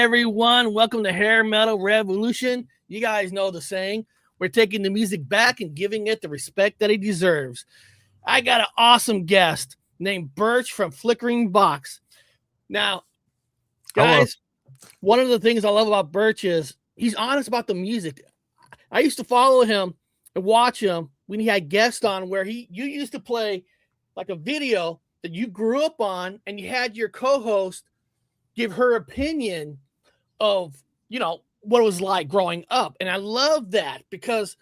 everyone. Welcome to Hair Metal Revolution. You guys know the saying. We're taking the music back and giving it the respect that it deserves. I got an awesome guest named Birch from Flickering Box. Now, guys, One of the things I love about Birch is he's honest about the music. I used to follow him and watch him when he had guests on where you used to play like a video that you grew up on, and you had your co-host give her opinion of, what it was like growing up. And I love that because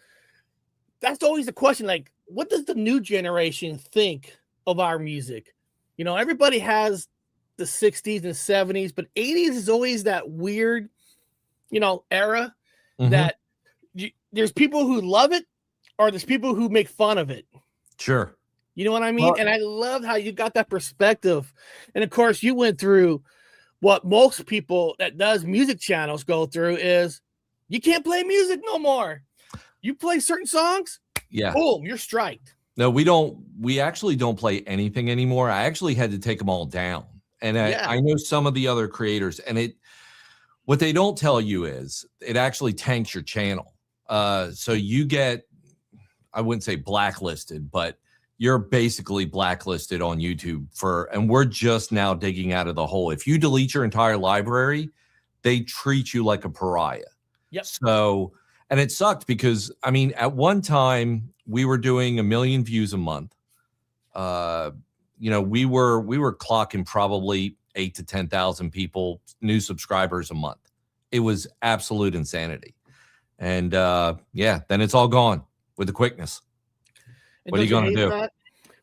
that's always the question. Like, what does the new generation think of our music? Everybody has the 60s and 70s, but 80s is always that weird, era that there's people who love it or there's people who make fun of it. Sure. You know what I mean? Well, and I love how you got that perspective. And of course, you went through what most people that does music channels go through is you can't play music no more. You play certain songs, boom, you're striked. No, we don't. We actually don't play anything anymore. I actually had to take them all down. And I know some of the other creators, and what they don't tell you is it actually tanks your channel. So you get, I wouldn't say blacklisted, but you're basically blacklisted on YouTube and we're just now digging out of the hole. If you delete your entire library, they treat you like a pariah. Yep. So, and it sucked because, at one time we were doing 1 million views a month. We were clocking probably 8,000 to 10,000 people, new subscribers a month. It was absolute insanity. And then it's all gone with the quickness. And what are you going to do? That?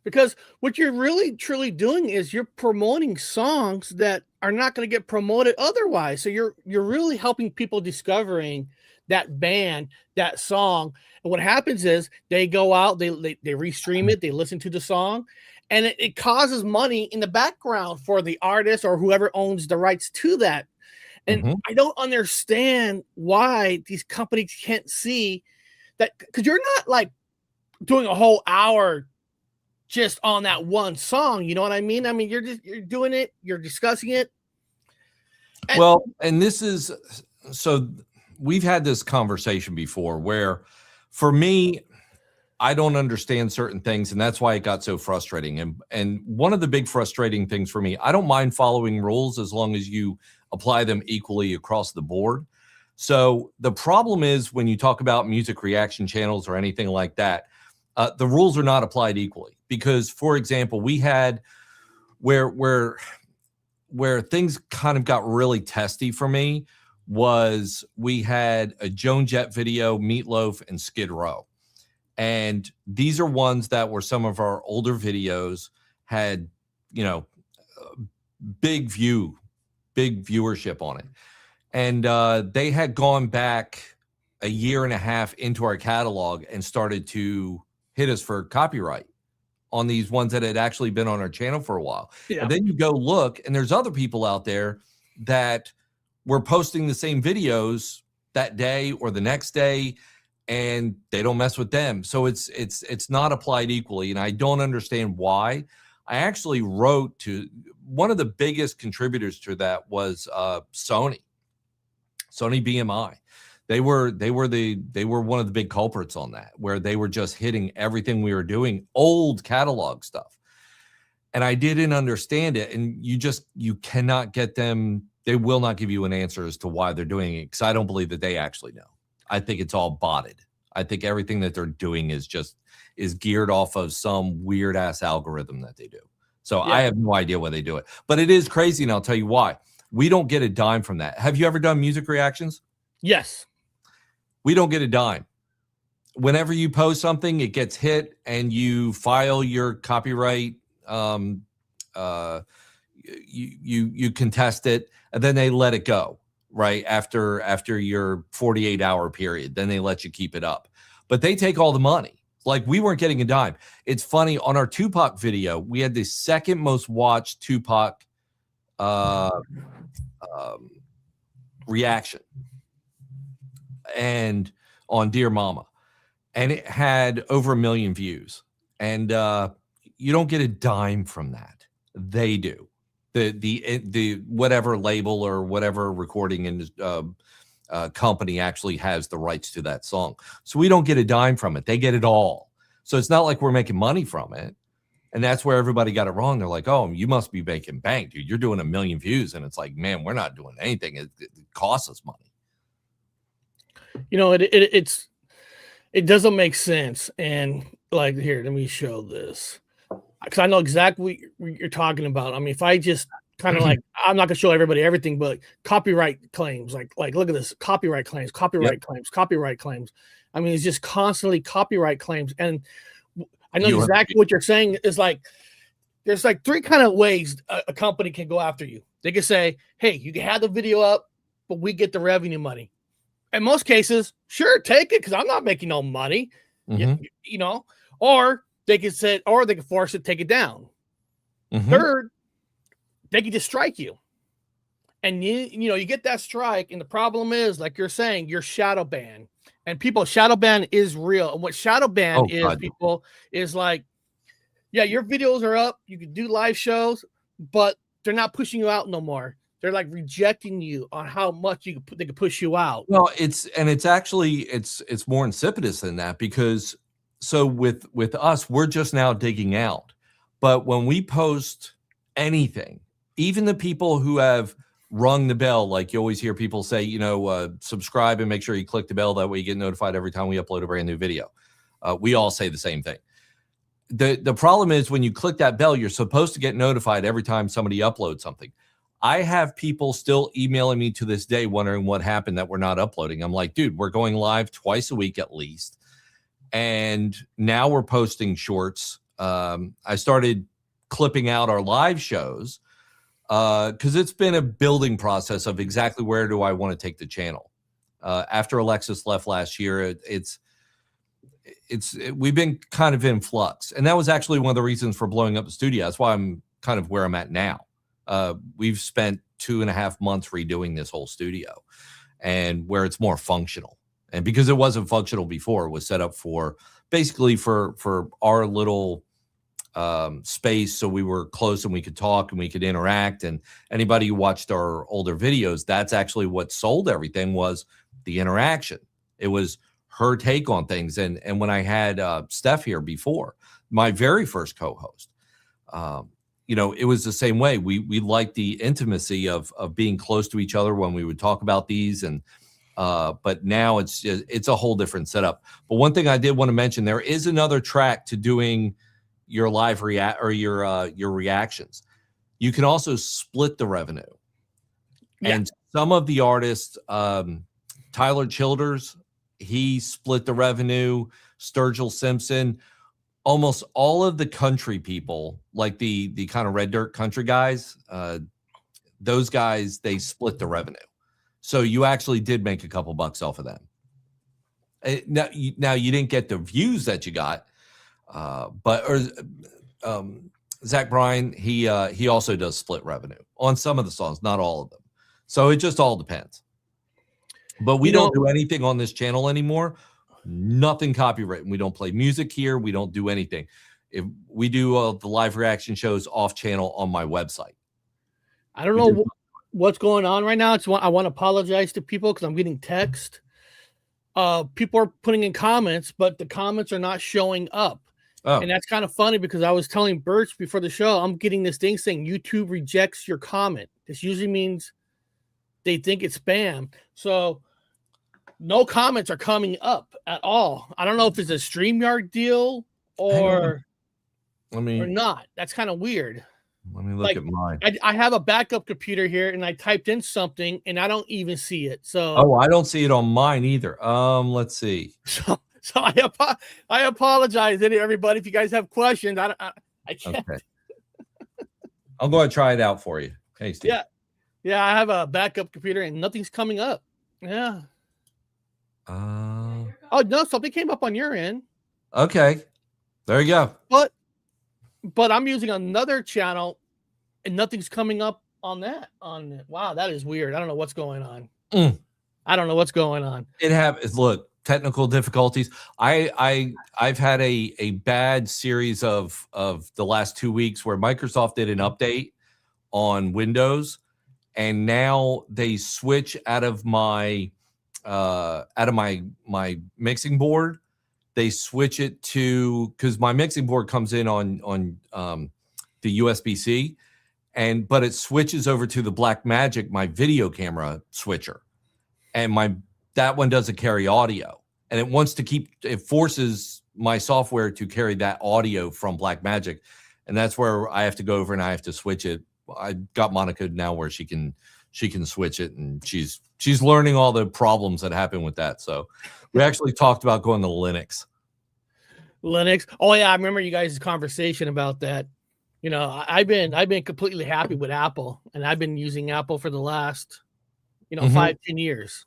Because what you're really truly doing is you're promoting songs that are not going to get promoted otherwise. So you're really helping people discovering that band, that song. And what happens is they go out, they restream it, they listen to the song, and it causes money in the background for the artist or whoever owns the rights to that. And I don't understand why these companies can't see that, because you're not like doing a whole hour just on that one song. You know what I mean? You're doing it, you're discussing it. And this is, so we've had this conversation before where for me, I don't understand certain things, and that's why it got so frustrating. And one of the big frustrating things for me, I don't mind following rules as long as you apply them equally across the board. So the problem is when you talk about music reaction channels or anything like that, the rules are not applied equally. Because, for example, we had where things kind of got really testy for me was we had a Joan Jett video, Meatloaf, and Skid Row. And these are ones that were some of our older videos, had, big viewership on it. And they had gone back a year and a half into our catalog and started to hit us for copyright on these ones that had actually been on our channel for a while. Yeah. And then you go look, and there's other people out there that were posting the same videos that day or the next day, and they don't mess with them. So it's not applied equally, and I don't understand why. I actually wrote to one of the biggest contributors to that was Sony BMI. They were one of the big culprits on that, where they were just hitting everything we were doing, old catalog stuff. And I didn't understand it. And you cannot get them. They will not give you an answer as to why they're doing it, because I don't believe that they actually know. I think it's all botted. I think everything that they're doing is geared off of some weird ass algorithm that they do. So I have no idea why they do it, but it is crazy. And I'll tell you why. We don't get a dime from that. Have you ever done music reactions? Yes. We don't get a dime. Whenever you post something, it gets hit and you file your copyright. You contest it, and then they let it go. Right after your 48-hour period, then they let you keep it up, but they take all the money. Like, we weren't getting a dime. It's funny, on our Tupac video, we had the second most watched Tupac reaction, and on Dear Mama, and it had over 1 million views. And you don't get a dime from that. They do. the whatever label or whatever recording and company actually has the rights to that song. So we don't get a dime from it. They get it all. So it's not like we're making money from it. And that's where everybody got it wrong. They're like, oh, you must be making bank, dude. You're doing 1 million views. And it's like, man, we're not doing anything. It costs us money. You know, it doesn't make sense. And like, here, let me show this, because I know exactly what you're talking about. I mean, if I just kind of like, I'm not gonna show everybody everything, but copyright claims, like look at this, copyright claims, copyright claims, copyright claims. I mean, it's just constantly copyright claims. And I know exactly what you're saying is like, there's like 3 kind of ways a company can go after you. They can say, hey, you can have the video up, but we get the revenue money. In most cases, sure, take it, because I'm not making no money. You know, or they can say, or they can force it, take it down. Third, they can just strike you. And you know, you get that strike, and the problem is, like you're saying, you're shadow banned. And people, shadow ban is real. And what shadow ban people, is like, yeah, your videos are up, you can do live shows, but they're not pushing you out no more. They're like rejecting you on how much they can push you out. Well, it's actually more insipidous than that, because so with us, we're just now digging out. But when we post anything, even the people who have rung the bell, like you always hear people say, you know, subscribe and make sure you click the bell. That way you get notified every time we upload a brand new video. We all say the same thing. The problem is, when you click that bell, you're supposed to get notified every time somebody uploads something. I have people still emailing me to this day wondering what happened that we're not uploading. I'm like, dude, we're going live twice a week at least. And now we're posting shorts. I started clipping out our live shows because it's been a building process of exactly where do I want to take the channel. After Alexis left last year, we've been kind of in flux. And that was actually one of the reasons for blowing up the studio. That's why I'm kind of where I'm at now. We've spent 2.5 months redoing this whole studio, and where it's more functional. And because it wasn't functional before, it was set up for basically for our little space, so we were close and we could talk and we could interact. And anybody who watched our older videos, that's actually what sold everything, was the interaction. It was her take on things. And when I had Steph here before, my very first co-host, you know, it was the same way. We liked the intimacy of being close to each other when we would talk about these. And but now it's a whole different setup. But one thing I did want to mention, there is another track to doing your live your reactions. You can also split the revenue. Yeah. And some of the artists, Tyler Childers, he split the revenue. Sturgill Simpson, almost all of the country people, like the kind of red dirt country guys, those guys, they split the revenue. So you actually did make a couple bucks off of them. Now you didn't get the views that you got, but Zach Bryan, he also does split revenue on some of the songs, not all of them. So it just all depends. But we don't do anything on this channel anymore. Nothing copywritten. We don't play music here. We don't do anything. If we do the live reaction shows off channel on my website. I don't know what's going on right now. I want to apologize to people because I'm getting text. People are putting in comments, but the comments are not showing up. Oh. And that's kind of funny, because I was telling Birch before the show, I'm getting this thing saying YouTube rejects your comment. This usually means they think it's spam. So no comments are coming up at all. I don't know if it's a StreamYard deal or not. That's kind of weird. Let me look at mine. I have a backup computer here, and I typed in something, and I don't even see it. So I don't see it on mine either. Let's see. So I apologize to everybody if you guys have questions. I can't. Okay. I'm going to try it out for you. Hey, Steve. Yeah. I have a backup computer, and nothing's coming up. Yeah. Oh no, something came up on your end. Okay, there you go. But I'm using another channel, and nothing's coming up on that. Wow, that is weird. I don't know what's going on. I don't know what's going on. It happens. Look, technical difficulties. I've had a bad series of the last 2 weeks where Microsoft did an update on Windows, and now they switch out of my my mixing board. They switch it to, because my mixing board comes in on the USB-C, but it switches over to the Blackmagic, my video camera switcher, and that one doesn't carry audio, and it forces my software to carry that audio from Blackmagic, and that's where I have to go over and I have to switch it. I got Monica now where she can switch it, and she's learning all the problems that happen with that. So we actually talked about going to Linux. Oh yeah, I remember you guys' conversation about that. You know, I've been completely happy with Apple, and I've been using Apple for the last, 5-10 years.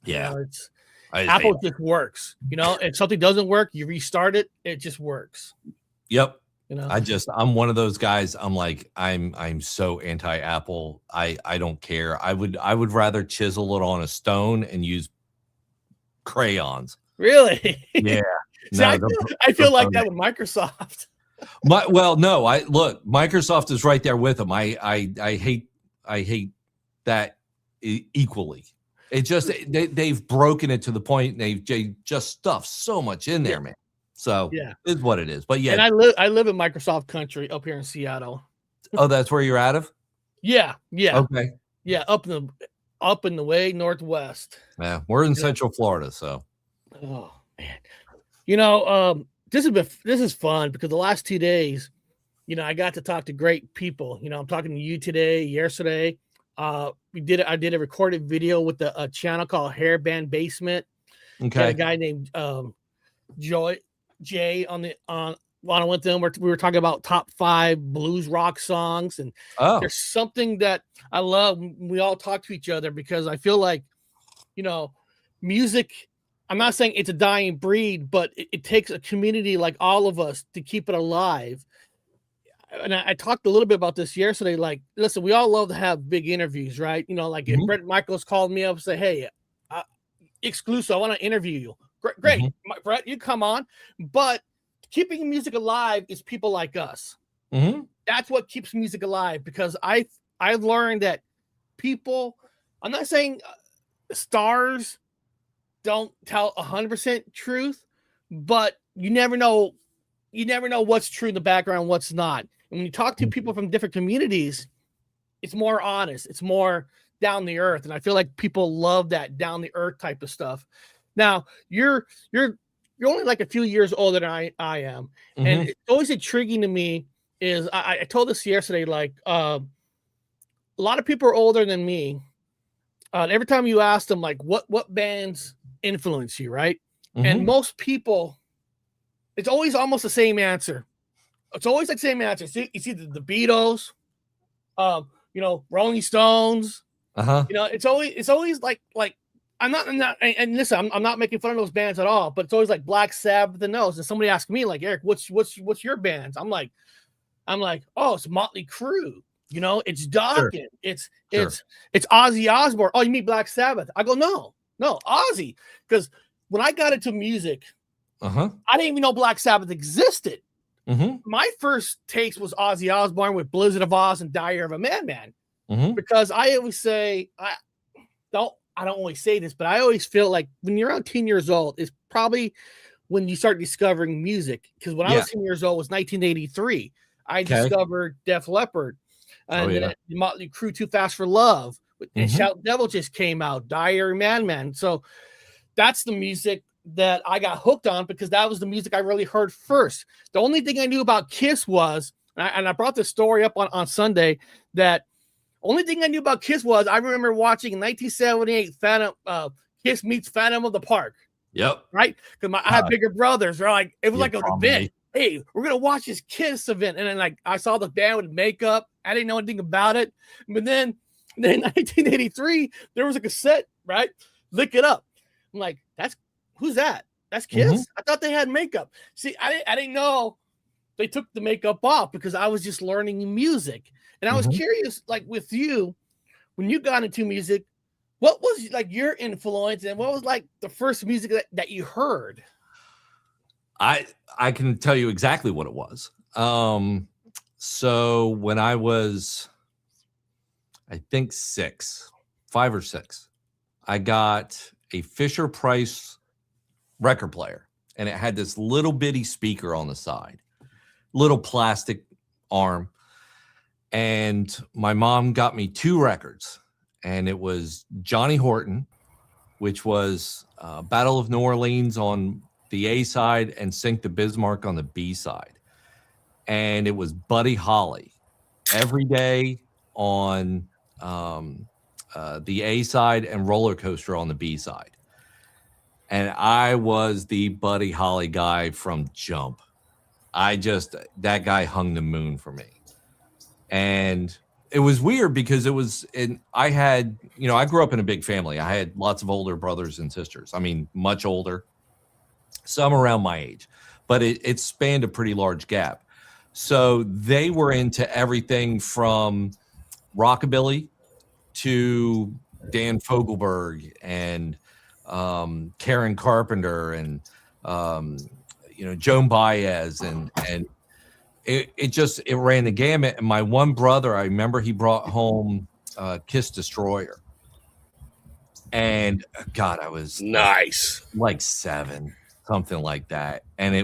Yeah, Apple just works. If something doesn't work, you restart it, it just works. Yep. I'm one of those guys. I'm like, I'm so anti-Apple. I don't care. I would rather chisel it on a stone and use crayons. Really? Yeah. See, I feel like that with Microsoft. No, Microsoft is right there with them. I hate that equally. It just they've broken it to the point they just stuff so much in there, man. So yeah, it's what it is. But yeah, and I live in Microsoft country up here in Seattle. Oh, that's where you're out of? Yeah. Okay. Yeah, up in the way northwest. Yeah, we're in Central Florida, so. Oh man, this is fun because the last 2 days, I got to talk to great people. I'm talking to you today, yesterday. I did a recorded video with a channel called Hairband Basement. Okay. A guy named Jay on with them. We were talking about top 5 blues rock songs, and there's something that I love. We all talk to each other because I feel like, music. I'm not saying it's a dying breed, but it takes a community like all of us to keep it alive. And I talked a little bit about this yesterday. Like, listen, we all love to have big interviews, right? Like if Brett Michaels called me up and say, "Hey, exclusive, I want to interview you." Great, Brett, you come on. But keeping music alive is people like us. That's what keeps music alive, because I've learned that people. I'm not saying stars don't tell 100% truth, but you never know what's true in the background, what's not. And when you talk to people from different communities, it's more honest, it's more down the earth, and I feel like people love that down the earth type of stuff. Now you're only like a few years older than I am, and it's always intriguing to me. Is I told this yesterday, like a lot of people are older than me. Every time you ask them, like, what bands influence you, right? And most people, it's always almost the same answer. It's always like the same answer. It's either the Beatles, Rolling Stones. It's always like I'm not and listen, I'm not making fun of those bands at all, but it's always like Black Sabbath and those. And somebody asks me, like, Eric, what's your bands? I'm like, oh, it's Mötley Crüe. It's Dokken. Sure. It's Ozzy Osbourne. Oh, you mean Black Sabbath? I go, no, Ozzy. Because when I got into music, I didn't even know Black Sabbath existed. My first taste was Ozzy Osbourne with Blizzard of Oz and Diary of a Madman. Because I always say, I don't always say this, but I always feel like when you're around 10 years old is probably when you start discovering music. Because when I was 10 years old, it was 1983. I discovered Def Leppard. And then Mötley Crüe, Too Fast for Love. And Shout Devil just came out, Diary of a Madman. So that's the music that I got hooked on, because that was the music I really heard first. The only thing I knew about Kiss was, and I brought this story up on Sunday, that only thing I knew about Kiss was I remember watching in 1978 Kiss meets Phantom of the Park. Yep. Right? Because I had bigger brothers. They're like, it was like an event. Hey, we're gonna watch this Kiss event. And then like I saw the band with makeup. I didn't know anything about it. But then in 1983, there was a cassette, right? Lick It Up. I'm like, who's that? That's Kiss? I thought they had makeup. See, I didn't know they took the makeup off, because I was just learning music. And I was curious, like with you, when you got into music, what was like your influence, and what was like the first music that you heard? I can tell you exactly what it was. So when I was I think 5 or 6. I got a Fisher Price record player, and it had this little bitty speaker on the side, little plastic arm. And my mom got me 2 records, and it was Johnny Horton, which was Battle of New Orleans on the A side and Sink the Bismarck on the B side. And it was Buddy Holly, Every Day on the A side and Roller Coaster on the B side. And I was the Buddy Holly guy from jump. That guy hung the moon for me. And it was weird because I grew up in a big family. I had lots of older brothers and sisters. I mean, much older, some around my age, but it spanned a pretty large gap. So they were into everything from rockabilly to Dan Fogelberg and Karen Carpenter and Joan Baez and it ran the gamut. And my one brother, I remember he brought home Kiss Destroyer, and God, I was nice, like 7, something like that. And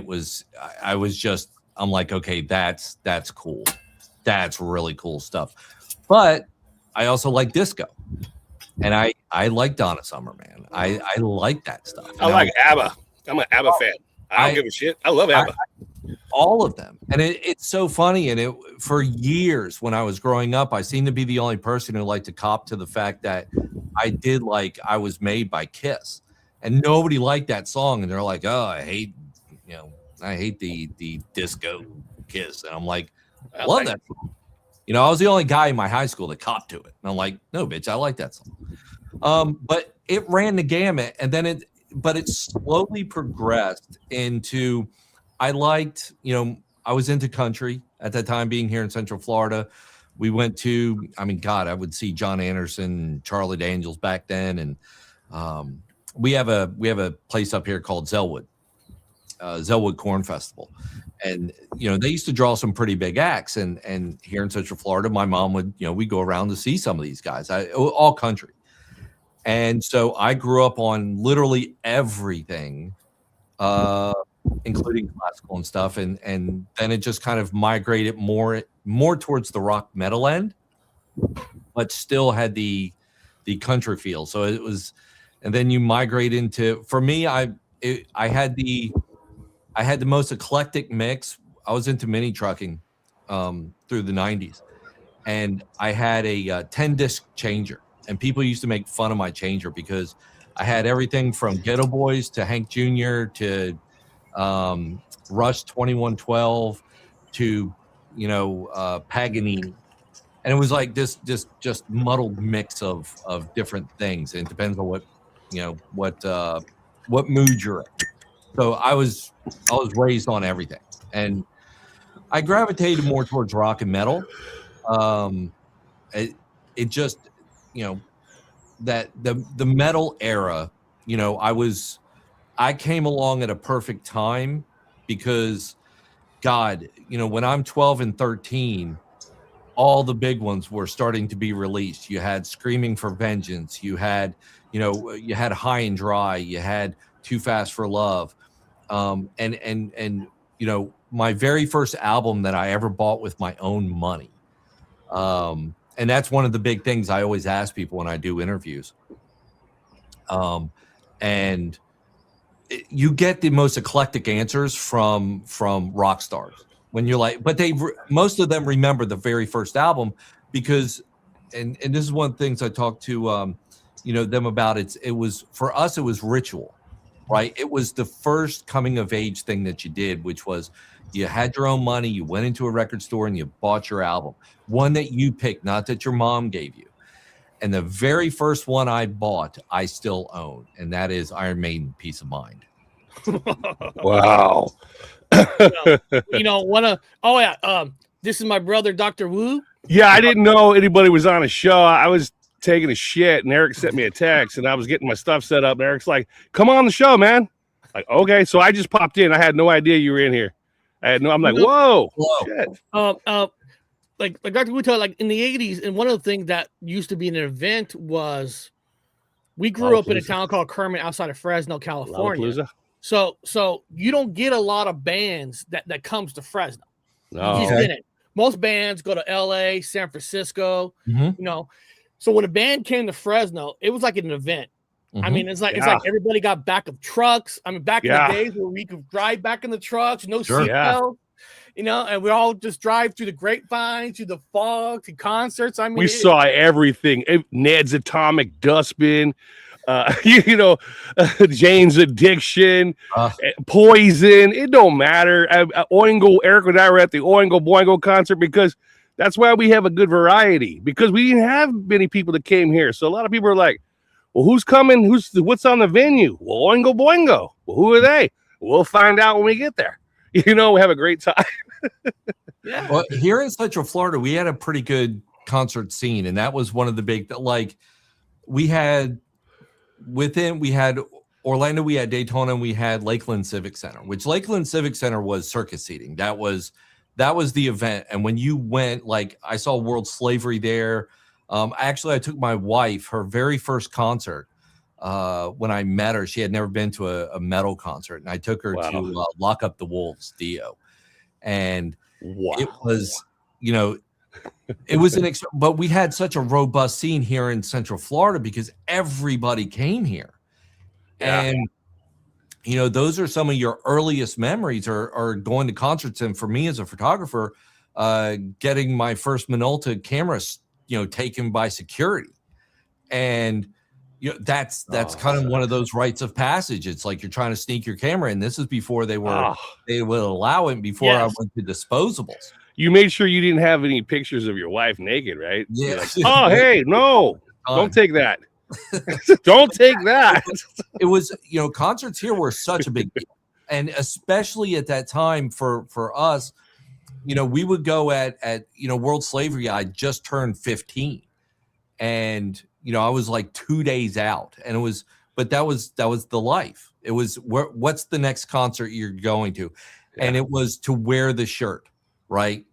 I'm like, okay, that's cool. That's really cool stuff. But I also like disco, and I like Donna Summer, man. I like that stuff. I like ABBA. I'm an ABBA fan. I don't give a shit. I love ABBA. All of them. And it's so funny. And for years when I was growing up, I seemed to be the only person who liked to cop to the fact that I was made by Kiss. And nobody liked that song. And they're like, oh, I hate the disco Kiss. And I'm like, I love that song. I was the only guy in my high school that copped to it. And I'm like, no, bitch, I like that song. But it ran the gamut. And then it slowly progressed into, I liked, I was into country at that time, being here in Central Florida. We went to, I would see John Anderson and Charlie Daniels back then. And we have a place up here called Zellwood Corn Festival. And, they used to draw some pretty big acts. And here in Central Florida, my mom would, we'd go around to see some of these guys, all country. And so I grew up on literally everything, including classical and stuff. And then it just kind of migrated more towards the rock metal end, but still had the country feel. So it was, and then you migrate into, for me, I had the most eclectic mix. I was into mini trucking through the 90s, and I had a 10-disc changer. And people used to make fun of my changer because I had everything from Ghetto Boys to Hank Jr. to Rush 2112 to Paganini, and it was like this just muddled mix of different things. And it depends on what mood you're in. So I was raised on everything, and I gravitated more towards rock and metal. It just that the metal era, I came along at a perfect time because, God, when I'm 12 and 13, all the big ones were starting to be released. You had Screaming for Vengeance. You had High and Dry. You had Too Fast for Love. And my very first album that I ever bought with my own money. And that's one of the big things I always ask people when I do interviews. And you get the most eclectic answers from rock stars when you're like, but most of them remember the very first album because, and this is one of the things I talked to, them about. It was, for us, it was ritual, right? It was the first coming of age thing that you did, which was you had your own money, you went into a record store and you bought your album, one that you picked, not that your mom gave you. And the very first one I bought, I still own, and that is Iron Maiden, Peace of Mind. Wow. This is my brother, Dr. Wu. Yeah, I didn't know anybody was on a show. I was taking a shit, and Eric sent me a text, and I was getting my stuff set up, and Eric's like, come on the show, man. Like, okay. So I just popped in. I had no idea you were in here. I'm like, whoa. Shit. like Dr. Wuta, like in the 80s, and one of the things that used to be an event was we grew up in a town called Kermit outside of Fresno, California. So you don't get a lot of bands that comes to Fresno. No. You just didn't. Most bands go to LA, San Francisco, you know. So when a band came to Fresno, it was like an event. I mean, it's like everybody got back of trucks. I mean, back in the days where we could drive back in the trucks, no seatbelt, you know, and we all just drive through the grapevine, through the fog, to concerts. I mean, we saw everything. Ned's Atomic Dustbin, you know, Jane's Addiction, Poison. It don't matter. Oingo, Eric and I were at the Oingo Boingo concert because that's why we have a good variety, because we didn't have many people that came here. So a lot of people are like, well, who's coming? What's on the venue? Well, Oingo Boingo. Well, who are they? We'll find out when we get there. You know, we have a great time. Yeah. Well, here in Central Florida, we had a pretty good concert scene, and that was one of the big, like, we had Orlando, we had Daytona, and we had Lakeland Civic Center, which Lakeland Civic Center was circus seating. That was the event. And when you went, like, I saw World Slavery there. Actually, I took my wife, her very first concert, when I met her. She had never been to a metal concert, and I took her to Lock Up the Wolves, Dio. And it was, you know, it was but we had such a robust scene here in Central Florida because everybody came here. And, you know, those are some of your earliest memories are going to concerts. And for me as a photographer, getting my first Minolta camera, you know, taken by security. And, you know, that's kind of one of those rites of passage. It's like you're trying to sneak your camera in. This is before they would allow it, before I went to disposables. You made sure you didn't have any pictures of your wife naked, right? Yeah. Like, oh, hey, no, don't take that. Don't take that. It was, you know, concerts here were such a big deal. And especially at that time for us, you know, we would go at you know, World Slavery. I just turned 15, and you know, I was like 2 days out, and that was the life. It was what's the next concert you're going to, and it was to wear the shirt, right?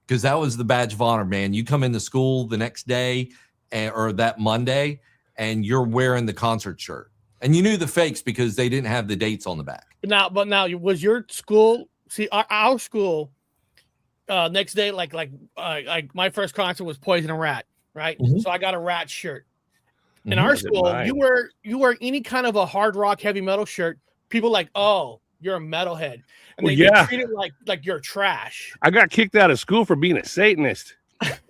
Because that was the badge of honor, man. You come into school the next day or that Monday, and you're wearing the concert shirt, and you knew the fakes because they didn't have the dates on the back. But now was your school? See, our school. Next day, like my first concert was Poison and Rat, right? So I got a Rat shirt. In our school, you wear any kind of a hard rock heavy metal shirt, people like, oh, you're a metalhead, and they treat it like you're trash. I got kicked out of school for being a Satanist.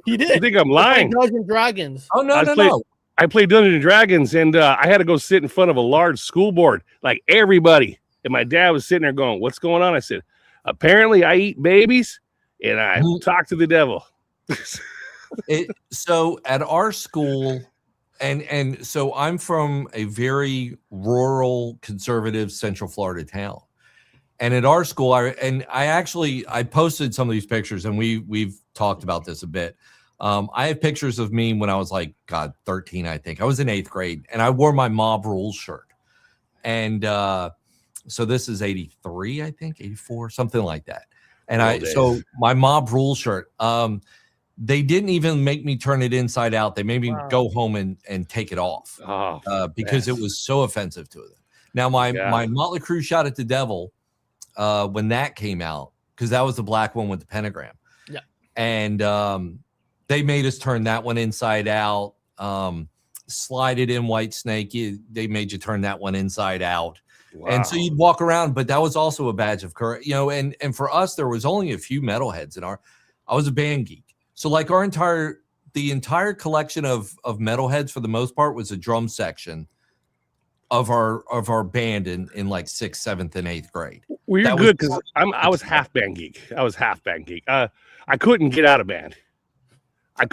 You did? I think I'm lying. Dungeons and Dragons. Oh no. I played Dungeons and Dragons, and I had to go sit in front of a large school board, like everybody. And my dad was sitting there going, "What's going on?" I said, "Apparently, I eat babies." And I talked to the devil. So at our school, and so I'm from a very rural, conservative Central Florida town. And at our school, I posted some of these pictures, and we've talked about this a bit. I have pictures of me when I was like, 13, I think. I was in 8th grade, and I wore my Mob Rules shirt. And so this is 83, I think, 84, something like that. And so my Mob Rule shirt, they didn't even make me turn it inside out. They made me go home and take it off because it was so offensive to them. Now my Mötley Crüe Shot at the Devil, when that came out, because that was the black one with the pentagram. Yeah. And they made us turn that one inside out, slide it in White Snake. They made you turn that one inside out. Wow. And so you'd walk around, but that was also a badge of courage, you know, and for us, there was only a few metalheads I was a band geek. So like the entire collection of metalheads for the most part was a drum section of our band in like 6th, 7th, and 8th grade. Well, you're good because I was half band geek. I couldn't get out of band. I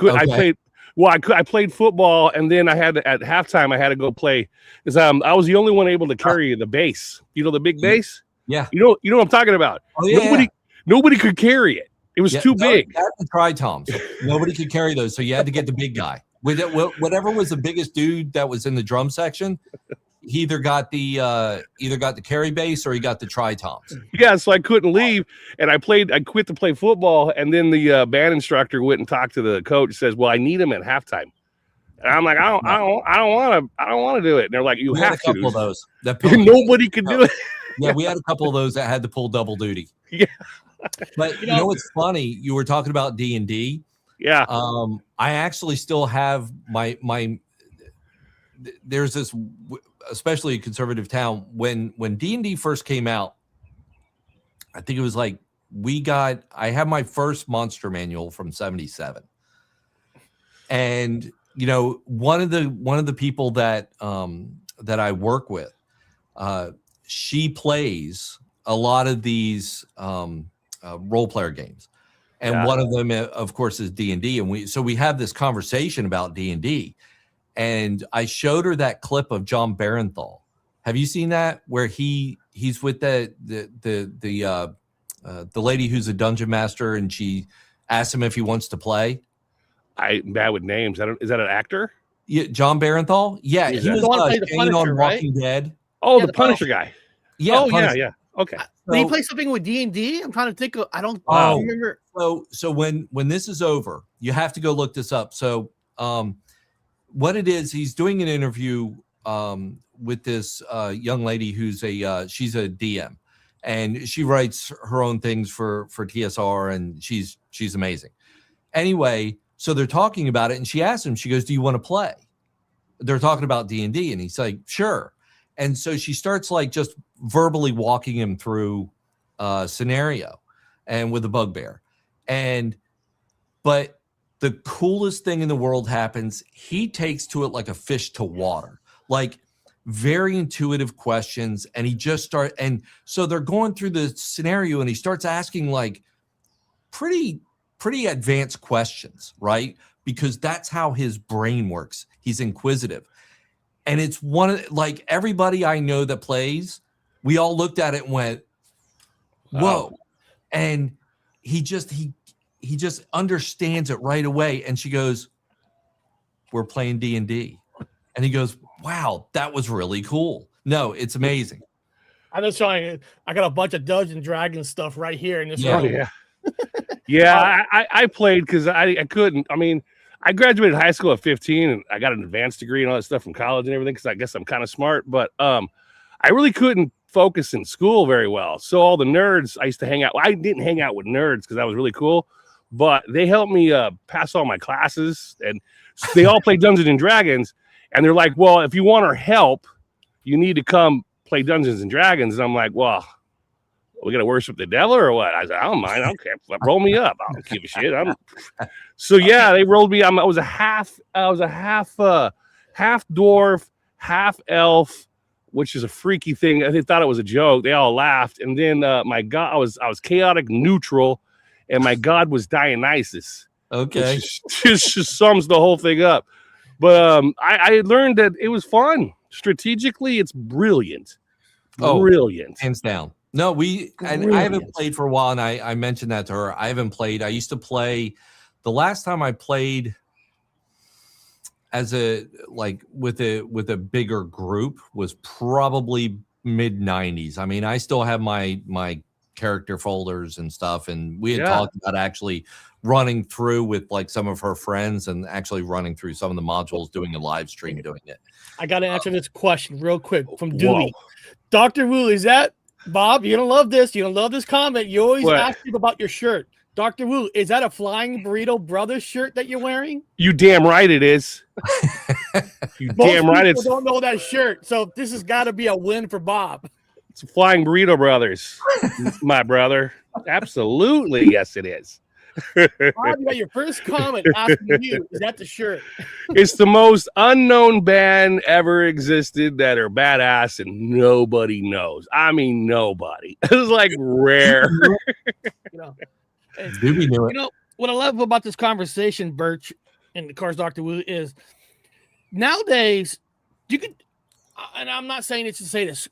played football, and then at halftime I had to go play because I was the only one able to carry the bass. You know the big bass? Yeah. You know what I'm talking about? Oh, yeah. Nobody could carry it. It was too big. You had to try toms. Nobody could carry those, so you had to get the big guy. Whatever was the biggest dude that was in the drum section, he either got the carry bass or he got the tri-toms. Yeah, so I couldn't leave, and I quit to play football, and then the band instructor went and talked to the coach. Says, "Well, I need him at halftime," and I'm like, "I don't want to do it." And they're like, "You have to." Couple of those. Nobody could do it. Yeah, we had a couple of those that had to pull double duty. Yeah, but you know what's funny? You were talking about D&D. Yeah. I actually still have my. There's this, especially a conservative town, when D&D first came out. I think it was like I had my first monster manual from 77, and one of the people that I work with, she plays a lot of these role player games, and one of them, of course, is D&D, and we have this conversation about D&D, and I showed her that clip of John Barenthal. Have you seen that where he's with the lady who's a dungeon master, and she asks him if he wants to play? I'm bad with names. Is that an actor? Yeah, John Barenthal. Yeah, he was Shane on Walking Dead. Oh, the Punisher guy. Yeah. Oh, yeah. Okay. Did he play something with D&D? I'm trying to think of. I don't remember. So when this is over, you have to go look this up. So what it is, he's doing an interview with this young lady who's she's a DM, and she writes her own things for TSR, and she's amazing. Anyway, so they're talking about it, and she asks him, she goes, "Do you want to play?" They're talking about D&D, and he's like, "Sure." And so she starts like just verbally walking him through a scenario and with a bugbear. But the coolest thing in the world happens. He takes to it like a fish to water, like very intuitive questions. And he just and so they're going through the scenario, and he starts asking like pretty advanced questions, right? Because that's how his brain works. He's inquisitive. And it's one of like everybody I know that plays, we all looked at it and went, "Whoa." And he just understands it right away. And she goes, "We're playing D&D." And he goes, "Wow, that was really cool." No, it's amazing. I'm just showing. I got a bunch of Dungeons and Dragons stuff right here in this room. Yeah. I played because I couldn't. I mean, I graduated high school at 15, and I got an advanced degree and all that stuff from college and everything because I guess I'm kind of smart. But I really couldn't focus in school very well. So all the nerds I used to hang out. Well, I didn't hang out with nerds because I was really cool, but they helped me pass all my classes, and they all play Dungeons and Dragons. And they're like, "Well, if you want our help, you need to come play Dungeons and Dragons." And I'm like, "Well, we gotta worship the devil or what?" I said, "I don't mind. I don't care. Roll me up. I don't give a shit." So yeah, they rolled me. I was a half dwarf, half elf, which is a freaky thing. They thought it was a joke. They all laughed. And then my god, I was chaotic neutral, and my god was Dionysus. Okay, just sums the whole thing up. But I learned that it was fun. Strategically, it's brilliant. Brilliant, hands down. No, I haven't played for a while, and I mentioned that to her. I haven't played. I used to play. The last time I played as with a bigger group was probably mid 90s. I mean, I still have my character folders and stuff, and we had talked about actually running through with like some of her friends and actually running through some of the modules, doing a live stream doing it. I got to answer this question real quick from Dewey. Dr. Wu, is that Bob? You're gonna love this. You're gonna love this comment. You always ask me about your shirt. Dr. Wu, is that a Flying Burrito Brothers shirt that you're wearing? You damn right it is. You damn right it's. Don't know that shirt, so this has got to be a win for Bob. It's Flying Burrito Brothers, my brother. Absolutely, yes, it is. Bob, you got your first comment asking you, is that the shirt? It's the most unknown band ever existed that are badass and nobody knows. I mean, nobody. It's like rare. What I love about this conversation, Birch, and of course Dr. Wu, is nowadays you could, and I'm not saying it to say this,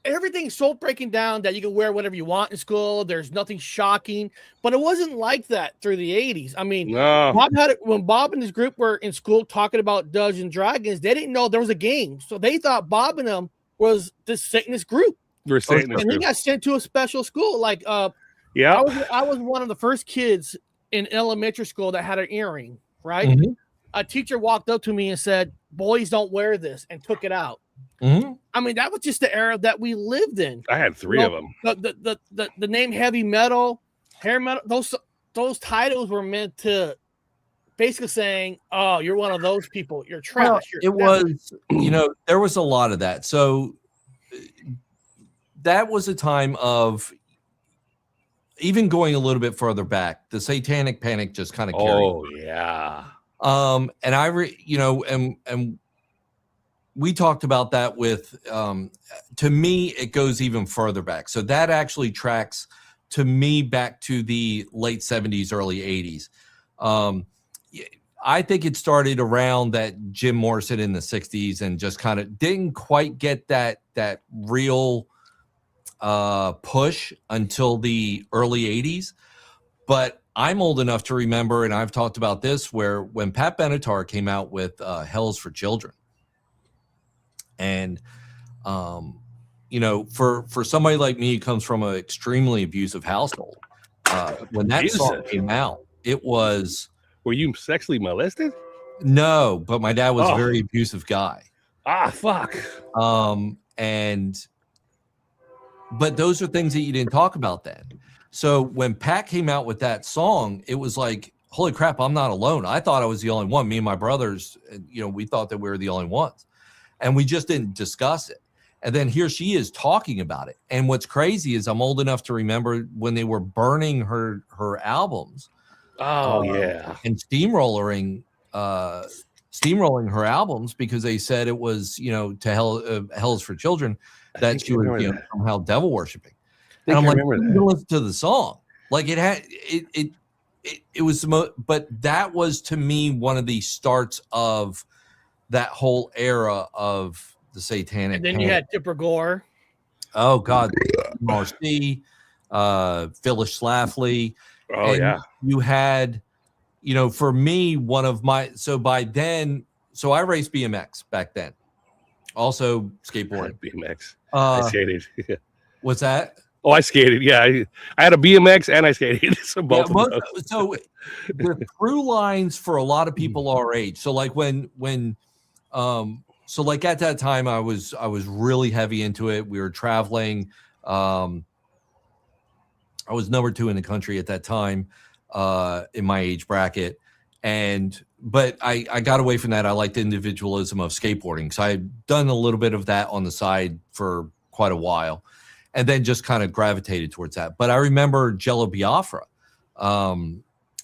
everything's so breaking down that you can wear whatever you want in school. There's nothing shocking, but it wasn't like that through the 80s. I mean, No. when Bob and his group were in school talking about Dungeons and Dragons, they didn't know there was a game. So they thought Bob and them was this Satanist group. We're saying And he got sent to a special school. Like, yeah, I was one of the first kids in elementary school that had an earring, right? Mm-hmm. A teacher walked up to me and said, "Boys don't wear this," and took it out. Mm-hmm. I mean, that was just the era that we lived in. I had three of them. The name heavy metal, hair metal, those titles were meant to basically saying, "Oh, you're one of those people. You're trash." Well, was, there was a lot of that. So that was a time of, even going a little bit further back, the Satanic Panic just kind of carried. Oh yeah. And and we talked about that with, to me, it goes even further back. So that actually tracks to me back to the late 70s, early 80s. I think it started around that Jim Morrison in the 60s and just kind of didn't quite get that real push until the early 80s. But I'm old enough to remember, and I've talked about this, where when Pat Benatar came out with Hell's for Children, and for somebody like me who comes from an extremely abusive household, when that song came out, it was. Were you sexually molested? No, but my dad was a very abusive guy. Ah, fuck. But those are things that you didn't talk about then. So when Pat came out with that song, it was like, holy crap, I'm not alone. I thought I was the only one. Me and my brothers, we thought that we were the only ones. And we just didn't discuss it. And then here she is talking about it. And what's crazy is I'm old enough to remember when they were burning her albums. Oh, yeah. And steamrolling her albums because they said it was, to Hell's for Children, that she was somehow devil worshiping. And I'm like, listen to the song. Like it was the most, but that was to me one of the starts of that whole era of the Satanic. And then you had Tipper Gore. Oh God, Marcy, Phyllis Schlafly. Oh yeah. You had, for me, one of my, by then, I raced BMX back then. Also skateboard. BMX. I skated. What's that? Oh, I skated. Yeah, I had a BMX and I skated. So both. Yeah, so the through lines for a lot of people our age. So like when at that time I was really heavy into it. We were traveling. I was number 2 in the country at that time, in my age bracket. But I got away from that. I liked the individualism of skateboarding. So I had done a little bit of that on the side for quite a while, and then just kind of gravitated towards that. But I remember Jello Biafra.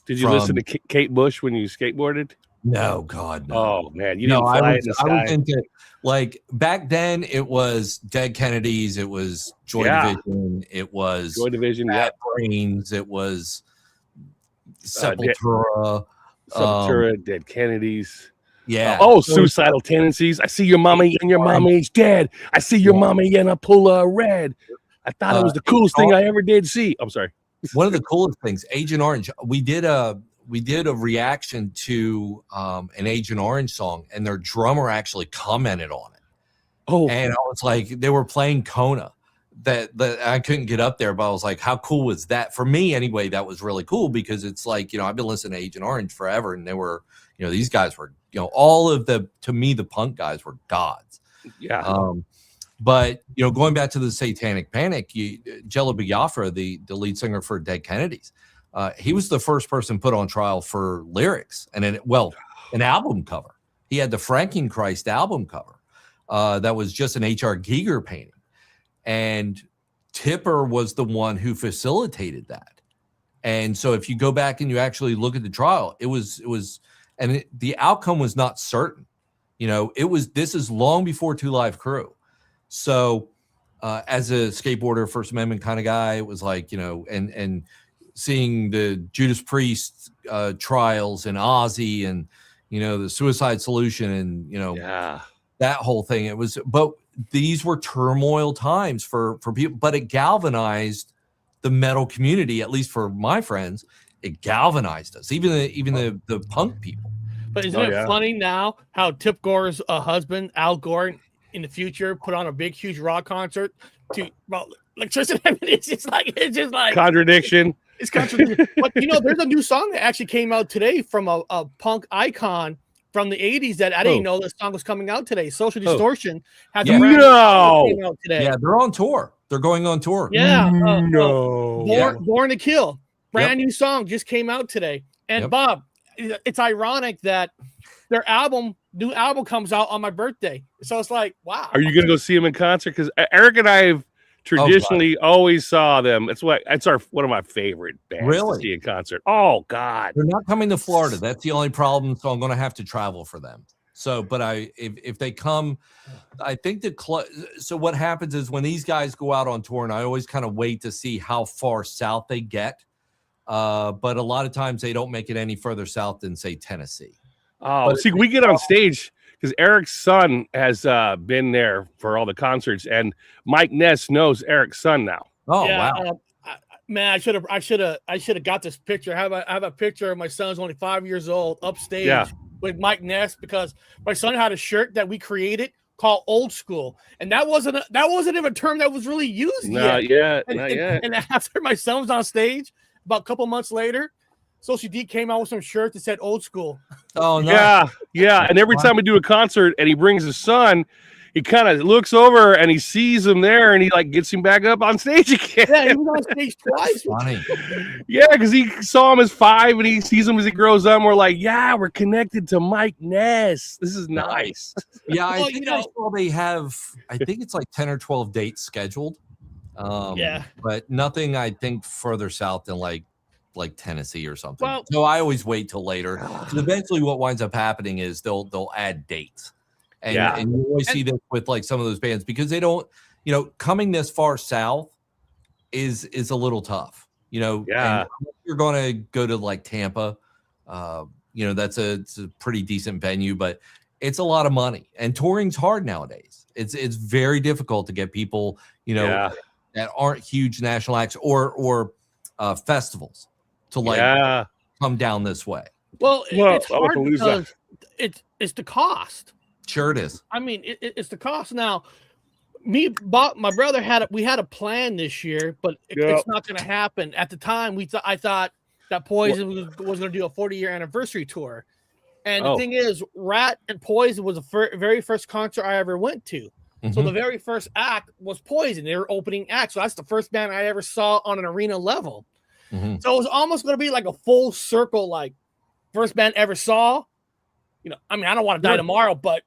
Did you listen to Kate Bush when you skateboarded? No, God, no. Oh man, you didn't fly in the sky. I was into, like, back then it was Dead Kennedys, it was Joy Division, it was Joy Division, Brains, it was Sepultura, Dead Kennedys. Yeah. Suicidal Tendencies. I see your mommy and your mommy's dead. I see your mommy in a pool of red. I thought it was the coolest thing I ever did see. I'm sorry. One of the coolest things, Agent Orange. We did a reaction to an Agent Orange song, and their drummer actually commented on it. Oh, and I was like, they were playing Kona. That I couldn't get up there, but I was like, how cool was that? For me, anyway, that was really cool because it's like, I've been listening to Agent Orange forever, and they were, these guys were, all of to me, the punk guys were gods. Yeah. But going back to the Satanic Panic, Jello Biafra, the lead singer for Dead Kennedys, he was the first person put on trial for lyrics and an album cover. He had the Frankenchrist album cover that was just an H.R. Giger painting. And Tipper was the one who facilitated that. And so if you go back and you actually look at the trial, the outcome was not certain. This is long before Two Live Crew. So as a skateboarder, First Amendment kind of guy, it was like, and seeing the Judas Priest trials and Ozzy and, the Suicide Solution and, that whole thing. But these were turmoil times for people, but it galvanized the metal community, at least for my friends. It galvanized us, even the punk people. But isn't it funny now how Tip Gore's husband, Al Gore, in the future put on a big, huge rock concert to electricity? I mean, it's just like contradiction. It's contradiction. But there's a new song that actually came out today from a punk icon from the 80s that I didn't know this song was coming out today. Social Distortion has a brand new song that came out today. Yeah, they're on tour. They're going on tour. Yeah. Born to Kill. Brand new song just came out today. And Bob, it's ironic that their new album comes out on my birthday. So it's like, wow. Are you going to go see them in concert? Because Eric and I have traditionally always saw them. It's one of my favorite bands to see in concert. Oh God, they're not coming to Florida. That's the only problem. So I'm going to have to travel for them. So, but if they come, I think so what happens is when these guys go out on tour, and I always kind of wait to see how far south they get. But a lot of times they don't make it any further south than say Tennessee. Oh, see, we get on stage because Eric's son has been there for all the concerts, and Mike Ness knows Eric's son now. Oh, wow. Man, I should have got this picture. I have a picture of my son's only 5 years old upstage with Mike Ness, because my son had a shirt that we created called Old School, and that wasn't even a term that was really used yet. Not yet. And after my son was on stage, about a couple months later, Social D came out with some shirts that said Old School. Oh, no. Yeah. And every time we do a concert and he brings his son, he kind of looks over and he sees him there, and he gets him back up on stage again. Yeah, he was on stage twice. Funny. Yeah, because he saw him as 5 and he sees him as he grows up. And we're like, yeah, we're connected to Mike Ness. This is nice. Yeah, I think I saw they have, I think it's like 10 or 12 dates scheduled. But nothing, I think, further south than like Tennessee or something. Well, so I always wait till later, because eventually what winds up happening is they'll add dates, and you always see this with like some of those bands, because they don't, coming this far south is a little tough, and you're going to go to like Tampa, it's a pretty decent venue, but it's a lot of money, and touring's hard nowadays. It's very difficult to get people, that aren't huge national acts or festivals to come down this way. Well, it's hard because it's the cost. Sure it is. I mean, it's the cost. Now, Bob, my brother had a plan this year, but it's not going to happen. At the time, I thought that Poison was going to do a 40-year anniversary tour, and the thing is, Rat and Poison was the very first concert I ever went to. So the very first act was Poison. They were opening act. So that's the first band I ever saw on an arena level. So it was almost going to be like a full circle, like first band ever saw. I mean, I don't want to die tomorrow, but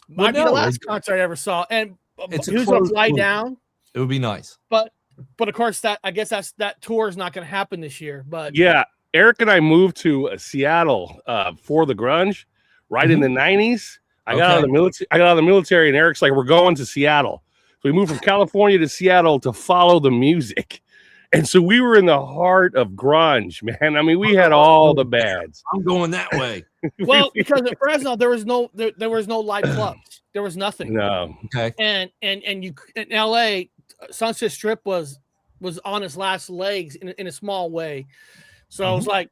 might be the last concert I ever saw. And he was going to fly down. It would be nice. But of course, that tour is not going to happen this year. But yeah, Eric and I moved to Seattle for the grunge right in the 90s. I got out of the military, and Eric's like, we're going to Seattle. So we moved from California to Seattle to follow the music. And so we were in the heart of grunge, man. I mean, we had all the bands. I'm going that way. Well, because at Fresno there was no live clubs. There was nothing. No. Okay. And you in LA, Sunset Strip was on its last legs in a small way. So it was like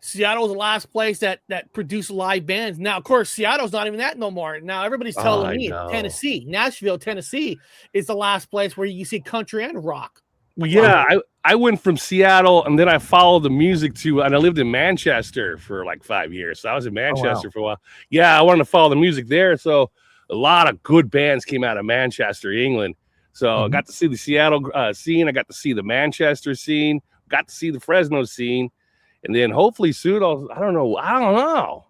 Seattle was the last place that produced live bands. Now, of course, Seattle's not even that no more. Now everybody's telling me Tennessee, Nashville, Tennessee is the last place where you see country and rock. Well, yeah, I went from Seattle, and then I followed the music and I lived in Manchester for like 5 years. So I was in Manchester for a while. Yeah, I wanted to follow the music there. So a lot of good bands came out of Manchester, England. So I got to see the Seattle scene. I got to see the Manchester scene. Got to see the Fresno scene. And then hopefully soon, I don't know.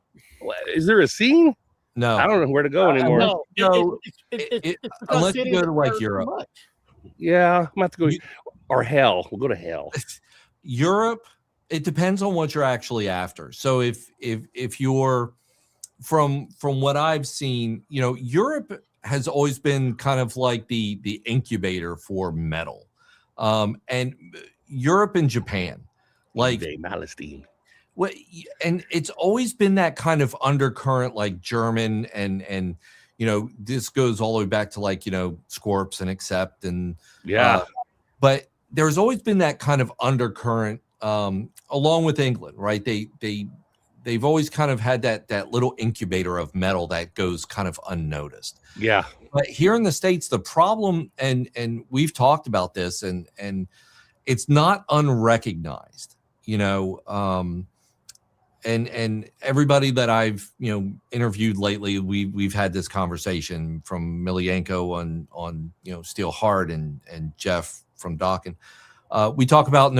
Is there a scene? No. I don't know where to go anymore. No. Unless you go to like Europe. Yeah, I'm going to have to go. Or hell. We'll go to hell. Europe, it depends on what you're actually after. So if you're from what I've seen, Europe has always been kind of like the incubator for metal. And Europe and Japan, like Malestein. Well, and it's always been that kind of undercurrent, like German and this goes all the way back to like, Scorps and Accept and but there's always been that kind of undercurrent along with England, right? They've always kind of had that little incubator of metal that goes kind of unnoticed. Yeah. But here in the States, the problem, and we've talked about this, and it's not unrecognized, and everybody that I've interviewed lately, we've had this conversation, from Milienko on Steel Heart and Jeff from Dokken. We talk about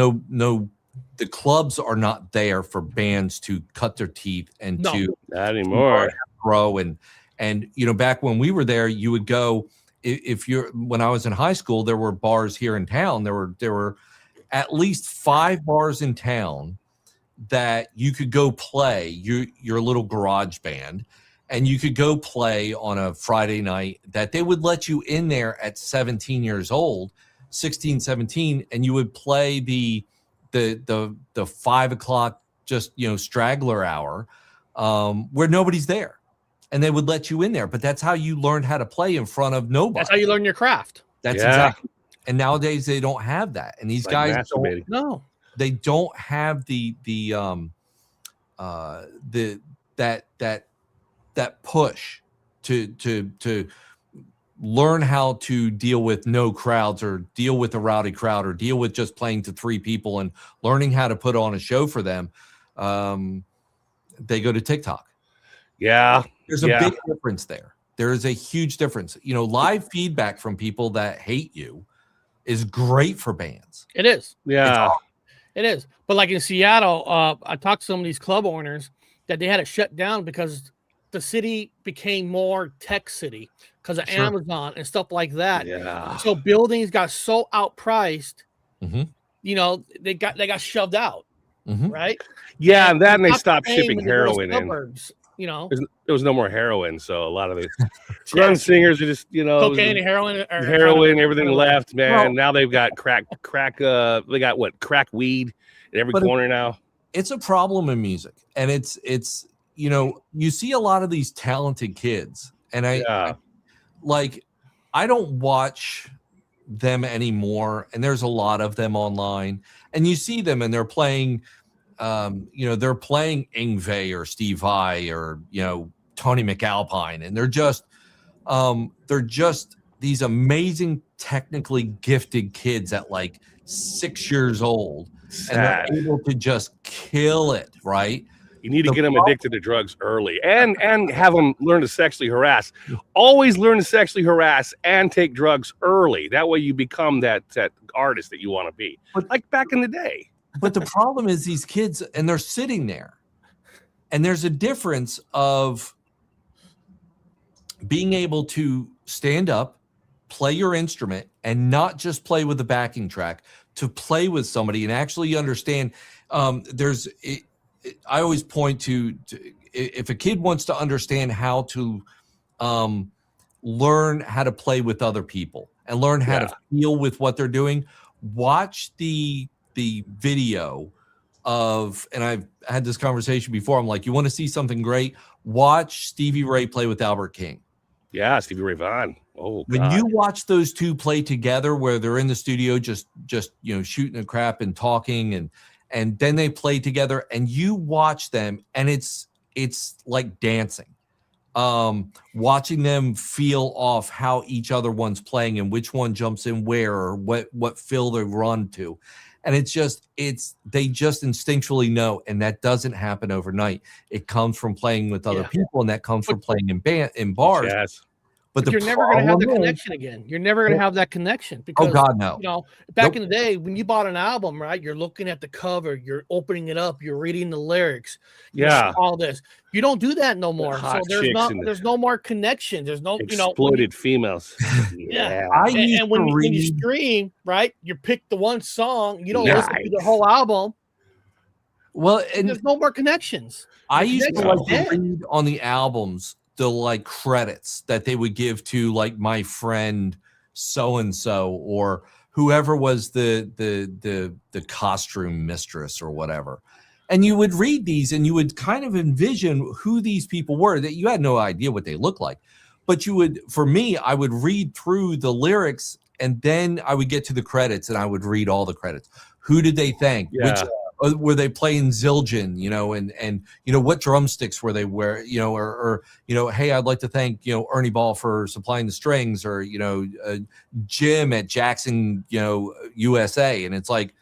the clubs are not there for bands to cut their teeth and to not anymore grow and back when we were there, you would go, when I was in high school, there were bars here in town. There were at least 5 bars in town that you could go play your little garage band, and you could go play on a Friday night, that they would let you in there at 17 years old, 16, 17, and you would play the 5 o'clock, just, straggler hour, where nobody's there. And they would let you in there, but that's how you learned how to play in front of nobody. That's how you learn your craft. That's exactly. And nowadays they don't have that. And these guys they don't have that push to learn how to deal with no crowds, or deal with a rowdy crowd, or deal with just playing to 3 people and learning how to put on a show for them. They go to TikTok. Yeah. There's a big difference there. There is a huge difference. Live feedback from people that hate you is great for bands. It is. Yeah. It is. But like in Seattle, I talked to some of these club owners that they had to shut down because the city became more tech city because of Amazon and stuff like that. Yeah. So buildings got so outpriced, they got shoved out. Right? Yeah, and they stopped shipping heroin in. Suburbs. There was no more heroin, so a lot of the grunge singers are just cocaine and heroin, everything left, man. Now they've got crack. They got crack weed in every corner now. It's a problem in music, and it's you see a lot of these talented kids, and I don't watch them anymore, and there's a lot of them online, and you see them and they're playing. They're playing Yngwie or Steve Vai or, Tony McAlpine, and they're just these amazing, technically gifted kids at like 6 years old. Sad. And they're able to just kill it, right? You need to get them addicted to drugs early and have them learn to sexually harass. Always learn to sexually harass and take drugs early. That way you become that artist that you want to be, like back in the day. But the problem is these kids, and they're sitting there, and there's a difference of being able to stand up, play your instrument, and not just play with the backing track, to play with somebody and actually understand. I always point to if a kid wants to understand how to learn how to play with other people and learn how to feel with what they're doing, watch the video of, and I've had this conversation before, I'm like, you want to see something great? Watch Stevie Ray play with Albert King. Yeah, Stevie Ray Vaughan. Oh, when you watch those two play together, where they're in the studio just shooting the crap and talking, and then they play together, and you watch them, and it's like dancing. Watching them feel off how each other one's playing and which one jumps in where, or what fill they run to. And they just instinctually know, and that doesn't happen overnight. It comes from playing with other people, and that comes from playing in bars. Yes. But you're never going to have the connection again. You're never going to have that connection because, oh God, no. Back in the day when you bought an album, right? You're looking at the cover, you're opening it up, you're reading the lyrics, all this. You don't do that no more. So there's no more connection. There's no exploited females. Yeah. And when you stream, right? You pick the one song. You don't listen to the whole album. Well, and there's no more connections. I used to like to read on the albums the like credits that they would give to like my friend so and so, or whoever was the costume mistress or whatever. And you would read these and you would kind of envision who these people were, that you had no idea what they looked like. But for me, I would read through the lyrics and then I would get to the credits and I would read all the credits. Who did they thank? Yeah. Which were they playing Zildjian, and what drumsticks were they wearing, or hey, I'd like to thank, Ernie Ball for supplying the strings, or, Jim at Jackson, USA. And it's like,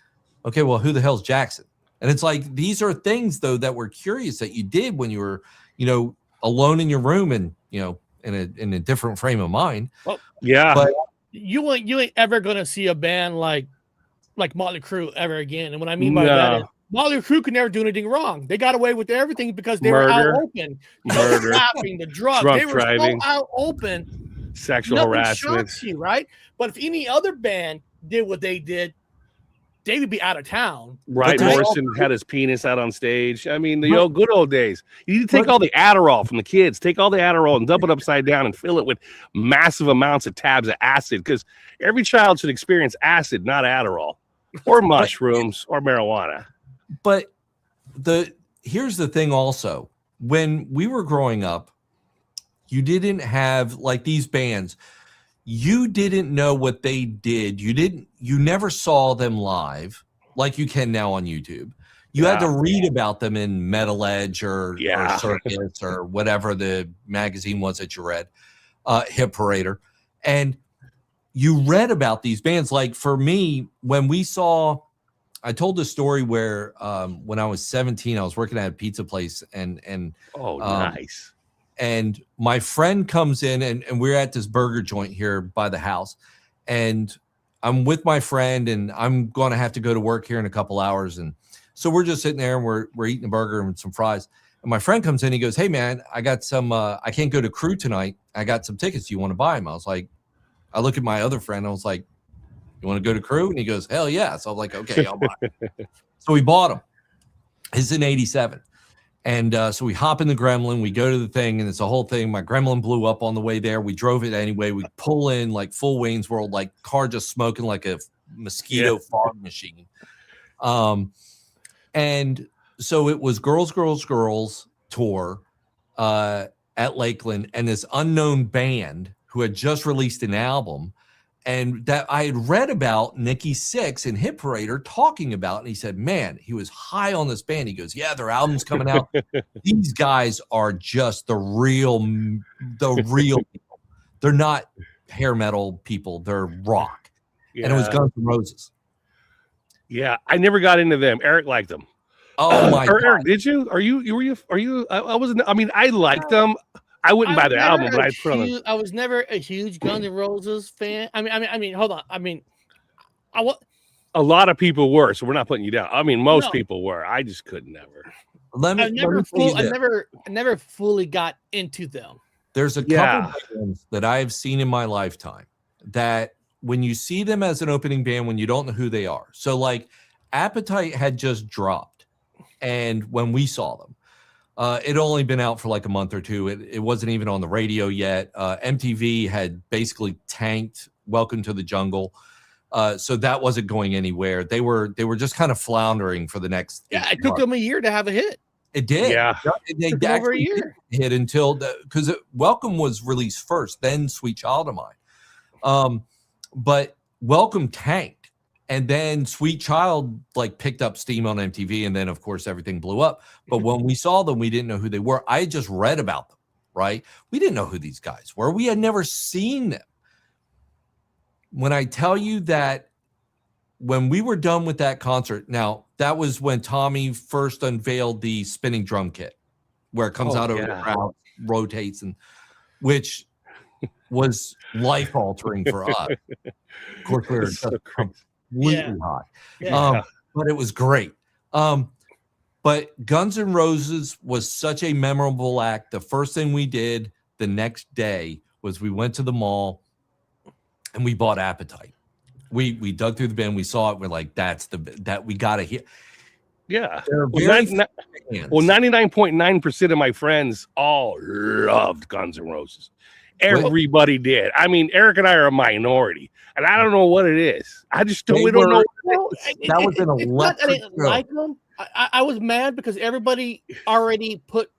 okay, well, who the hell's Jackson? And it's like, these are things though that were curious that you did when you were, alone in your room and, in a different frame of mind. Well, yeah. But you ain't ever gonna see a band like Mötley Crüe ever again. And what I mean by that is Mötley Crüe could never do anything wrong. They got away with everything because they were out open. Murder, rapping, the drugs, drunk they were driving, so out open. sexual Nothing harassment. shocks you, right? But if any other band did what they did, they would be out of town. Right. Morrison had his penis out on stage. I mean, the old good old days. You need to take all the Adderall from the kids, take all the Adderall and dump it upside down and fill it with massive amounts of tabs of acid, because every child should experience acid, not Adderall or mushrooms or marijuana. But here's the thing also. When we were growing up, you didn't have like these bands. You didn't know what they did. You never saw them live like you can now on YouTube. You had to read about them in Metal Edge or Circus or whatever the magazine was that you read, Hit Parader. And you read about these bands. Like for me, when we saw, I told the story where when I was 17, I was working at a pizza place and nice. And my friend comes in and we're at this burger joint here by the house. And I'm with my friend and I'm going to have to go to work here in a couple hours. And so we're just sitting there and we're eating a burger and some fries. And my friend comes in, he goes, "Hey man, I got some, I can't go to Crüe tonight. I got some tickets. Do you want to buy them?" I was like, I look at my other friend. I was like, "You want to go to Crüe?" And he goes, "Hell yeah." So I'm like, okay, I'll buy it. So we bought them. It's in 87. And so we hop in the Gremlin, we go to the thing, and it's a whole thing. My Gremlin blew up on the way there. We drove it anyway. We pull in like full Wayne's World, like car just smoking like a mosquito fog machine. And so it was Girls, Girls, Girls tour at Lakeland, and this unknown band who had just released an album. And that I had read about Nikki Sixx and Hit Parader talking about, and he said, man, he was high on this band. He goes, yeah, their album's coming out. These guys are just the real people. They're not hair metal people. They're rock. Yeah. And it was Guns N' Roses. Yeah, I never got into them. Eric liked them. Oh my God. Eric, did you? Are you? I wasn't. I mean, I liked them. I wouldn't buy their album, but I'd put on them. I was never a huge Guns N' Roses fan. I mean, hold on. I mean, a lot of people were, so we're not putting you down. I mean, most people were. I just could never. I never fully got into them. There's a couple bands that I've seen in my lifetime that when you see them as an opening band, when you don't know who they are. So like Appetite had just dropped, and when we saw them, it only been out for like a month or two. It wasn't even on the radio yet. MTV had basically tanked Welcome to the Jungle. So that wasn't going anywhere. They were just kind of floundering for the next. Yeah, it took them a year to have a hit. It did. Yeah. They over a year hit until because Welcome was released first, then Sweet Child of Mine. But Welcome tanked. And then Sweet Child like picked up steam on MTV, and then of course everything blew up. But when we saw them, we didn't know who they were. I had just read about them, right? We didn't know who these guys were. We had never seen them. When I tell you that when we were done with that concert, now that was when Tommy first unveiled the spinning drum kit, where it comes out over the crowd, rotates, and which was life altering for us. Of course, we were just completely hot. Yeah. But it was great. But Guns N' Roses was such a memorable act. The first thing we did the next day was we went to the mall and we bought Appetite. We dug through the bin, we saw it, we're like, that we gotta hear. Yeah. Well, 99.9% of my friends all loved Guns N' Roses. Everybody did. I mean, Eric and I are a minority, and I don't know what it is. I just don't. We don't know. That was an electric. Like them. I was mad because everybody already put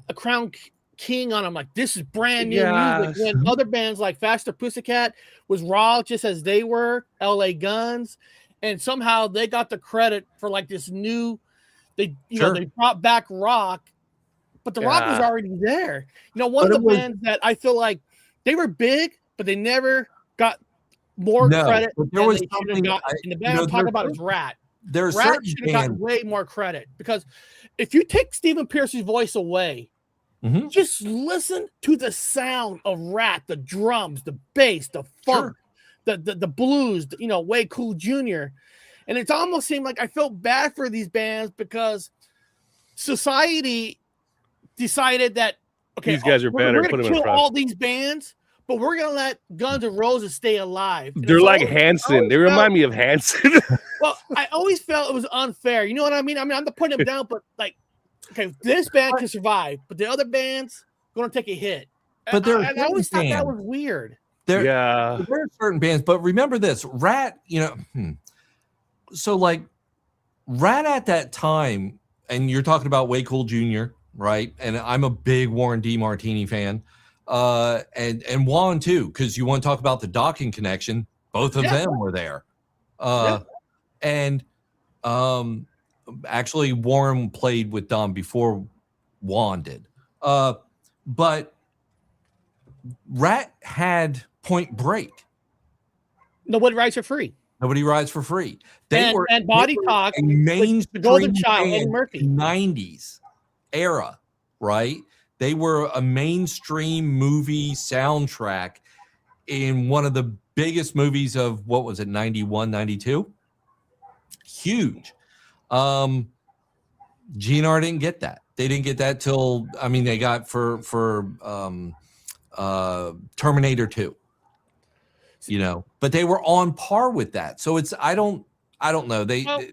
a crown king on them, like this is brand new Yes. music. When other bands like Faster Pussycat was raw, just as they were, LA Guns, and somehow they got the credit for like this new. They they brought back rock, but the rock was already there. One of the bands that I feel like they were big, but they never got more credit than they should have got. And the band I'm talking about is Rat. Rat should have gotten way more credit, because if you take Stephen Pierce's voice away, just listen to the sound of Rat, the drums, the bass, the funk, the blues, Way Cool Jr. And it almost seemed like I felt bad for these bands because society decided that, okay, these guys are better. We're going to kill all these bands, but we're going to let Guns N' Roses stay alive. And they're like Hanson. They remind me of Hanson. Well, I always felt it was unfair. You know what I mean? I'm not putting them down, but like, okay, this band can survive, but the other band's going to take a hit. But I always thought that was weird. There are certain bands, but remember this, Rat, so like Rat at that time, and you're talking about Way Cool Jr., right? And I'm a big Warren D. Martini fan. And Juan too, because you want to talk about the Dokken connection. Both of them were there. And actually Warren played with Dom before Juan did. But Rat had Point Break. Nobody Rides for Free. Nobody Rides for Free. They were Body Talk, the Golden Child, Eddie Murphy. 90s era, right? They were a mainstream movie soundtrack in one of the biggest movies of, what was it, 91, 92? Huge. GNR didn't get that. They didn't get that till, they got for Terminator 2. But they were on par with that. So it's I don't know.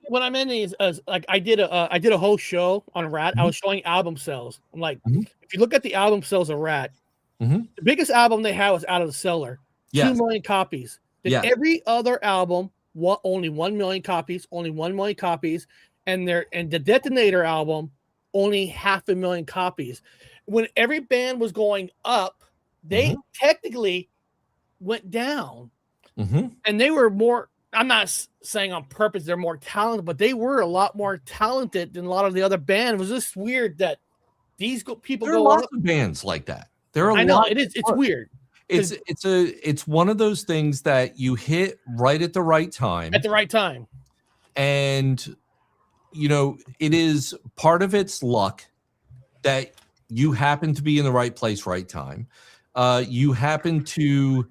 What I meant is like I did a whole show on Rat. I was showing album sales. I'm like, if you look at the album sales of Rat, the biggest album they had was Out of the Cellar, 2 million copies. Then every other album, only 1 million copies, and the Detonator album, only 500,000 copies. When every band was going up, they technically went down, and they were more. I'm not saying on purpose they're more talented, but they were a lot more talented than a lot of the other bands. It was just weird that these people there are lots of bands like that. I know it is. It's weird. It's one of those things that you hit right at the right time. At the right time, and it is part of its luck that you happen to be in the right place, right time. You happen to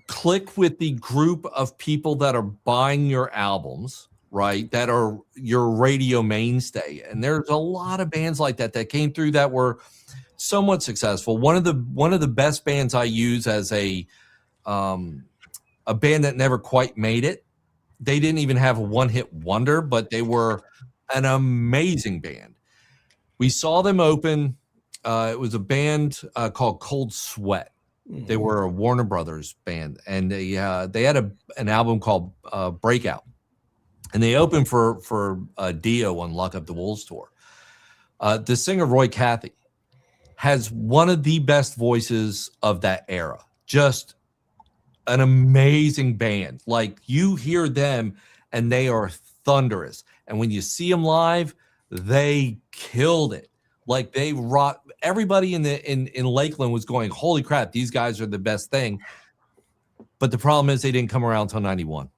click with the group of people that are buying your albums, right? That are your radio mainstay. And there's a lot of bands like that came through that were somewhat successful. One of the best bands I use as a band that never quite made it. They didn't even have a one-hit wonder, but they were an amazing band. We saw them open. It was a band called Cold Sweat. They were a Warner Brothers band, and they had an album called Breakout, and they opened for Dio on Lock Up the Wolves tour. The singer Roy Cathy has one of the best voices of that era. Just an amazing band. Like, you hear them, and they are thunderous. And when you see them live, they killed it. Like, they rock. Everybody in Lakeland was going, holy crap, these guys are the best thing. But the problem is they didn't come around until 91.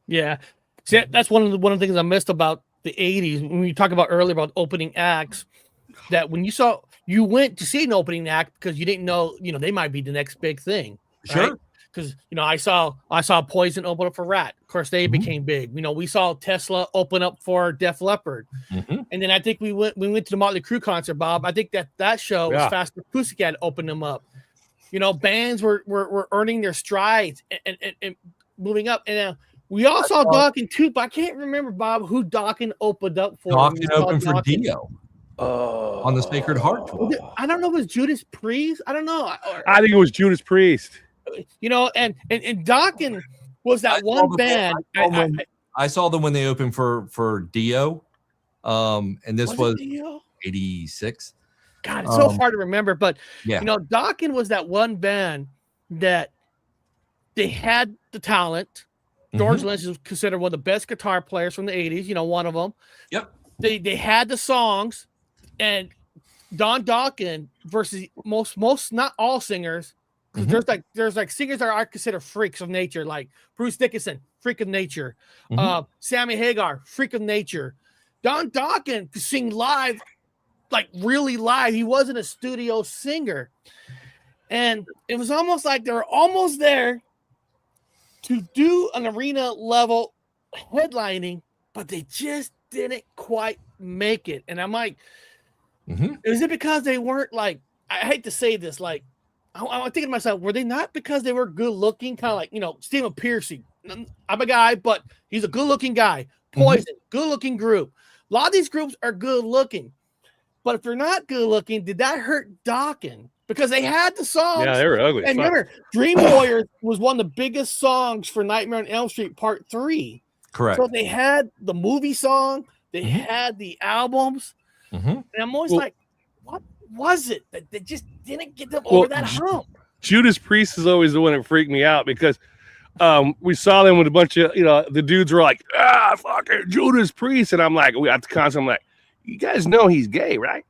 Yeah. See, that's one of the things I missed about the 80s. When you talk about earlier about opening acts, that when you went to see an opening act because you didn't know, they might be the next big thing. Right? Sure. Because I saw Poison open up for Rat. Of course, they became big. We saw Tesla open up for Def Leppard, and then I think we went to the Mötley Crüe concert, Bob. I think that show was Faster Pussycat opened them up. Bands were earning their strides and moving up. And we all saw Dokken too, but I can't remember, Bob, who Dokken opened up for. Dokken opened for Dio on the Sacred Heart tour. I don't know. Was Judas Priest? I don't know. I think it was Judas Priest. And Dokken was that one band. I saw them when they opened for Dio, and this was 86. God, it's so hard to remember. But Yeah. Dokken was that one band that they had the talent. George Lynch is considered one of the best guitar players from the 80s, one of them. Yep. They had the songs, and Don Dokken versus most not all singers, because there's like singers that are considered freaks of nature, like Bruce Dickinson, freak of nature. Sammy Hagar, freak of nature. Don Dokken could sing live, like really live. He wasn't a studio singer. And it was almost like they were almost there to do an arena level headlining, but they just didn't quite make it. And I'm like, is it because they weren't like, I hate to say this, like, I'm thinking to myself, were they not because they were good looking? Kind of like, Stephen Pearcy. I'm a guy, but he's a good looking guy. Poison, good looking group. A lot of these groups are good looking, but if they're not good looking, did that hurt Dokken? Because they had the songs. Yeah, they were ugly. And remember, Dream Warriors was one of the biggest songs for Nightmare on Elm Street Part 3. Correct. So they had the movie song, they had the albums, and I'm always like, what was it that they just didn't get them over that hump? Judas Priest is always the one that freaked me out because we saw them with a bunch of, the dudes were like, fucking Judas Priest. And I'm like, we at the concert, I'm like, you guys know he's gay, right?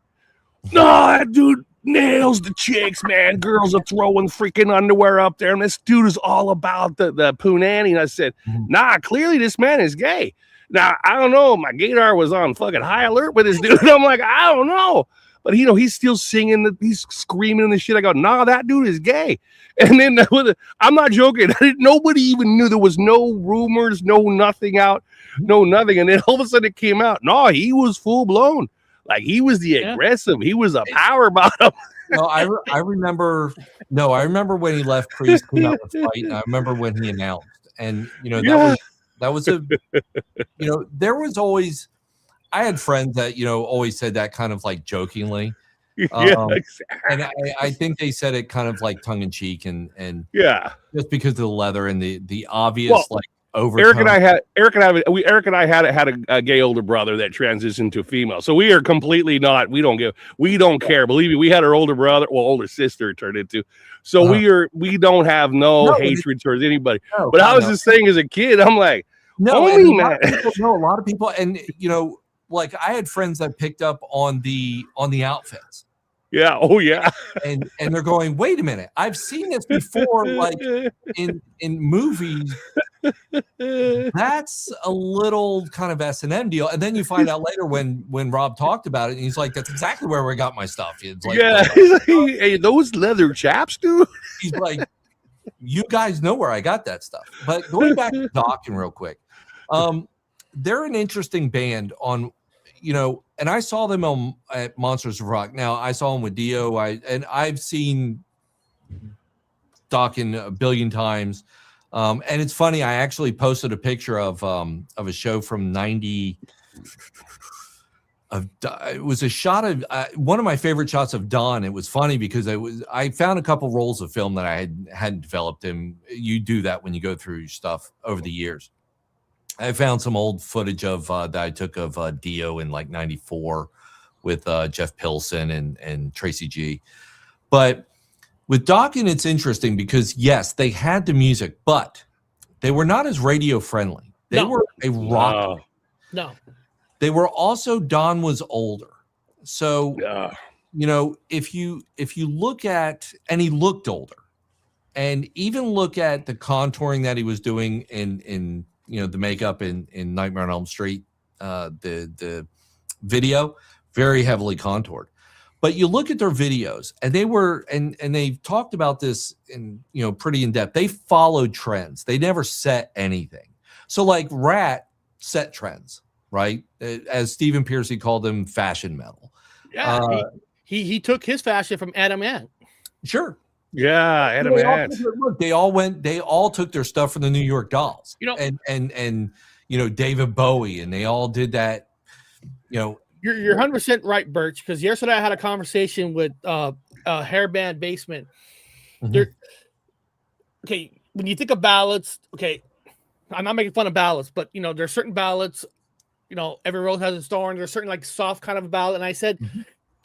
No, that dude nails the chicks, man. Girls are throwing freaking underwear up there. And this dude is all about the punani. And I said, nah, clearly this man is gay. Now, I don't know. My gaydar was on fucking high alert with this dude. I'm like, I don't know. But, he's still singing, he's screaming the shit. I go, nah, that dude is gay. And then I'm not joking. Nobody even knew. There was no rumors, no nothing out, no nothing. And then all of a sudden it came out. No, he was full blown. Like he was the aggressive. He was a power bottom. No, I remember when he left Priest, came out with Fight. And I remember when he announced. And, that was there was always, I had friends that, always said that kind of like jokingly. Exactly. And I think they said it kind of like tongue in cheek and just because of the leather and the obvious overtone. Eric and I had a gay older brother that transitioned to female. So we are completely not, we don't care. Believe me, we had our older sister turned into. So we don't have no hatred towards anybody. No, but I was just saying as a kid, I'm like, no, a lot of people, and like I had friends that picked up on the outfits. Yeah. Oh yeah. And they're going, wait a minute, I've seen this before, like in movies. That's a little kind of S&M deal. And then you find out later when Rob talked about it, and he's like, that's exactly where we got my stuff. It's like, hey, those leather chaps, dude. He's like, you guys know where I got that stuff. But going back to Dokken real quick, they're an interesting band on, and I saw them at Monsters of Rock. Now I saw them with Dio. I've seen Dokken a billion times. And it's funny. I actually posted a picture of a show from '90. It was a shot of one of my favorite shots of Don. It was funny because I found a couple rolls of film that I hadn't developed, and you do that when you go through your stuff over the years. I found some old footage of that I took of Dio in like '94 with Jeff Pilson and Tracy G. But with Dokken, it's interesting because yes, they had the music, but they were not as radio friendly. They were a rock. No. They were also, Don was older. So, if you look at, and he looked older, and even look at the contouring that he was doing in the makeup in Nightmare on Elm Street, the video, very heavily contoured. But you look at their videos, and they were, and they talked about this in, pretty in depth. They followed trends. They never set anything. So like Rat set trends, right? As Stephen Pearcy called them, fashion metal. Yeah, he took his fashion from Adam Ant. Sure. Yeah, Adam Ant. They all took their stuff from the New York Dolls. And David Bowie, and they all did that. You're 100% right, Birch, because yesterday I had a conversation with Hairband Basement. Okay, when you think of ballads, okay, I'm not making fun of ballads, but there's certain ballads, Every Rose Has its Thorn, there's certain like soft kind of ballad. And I said,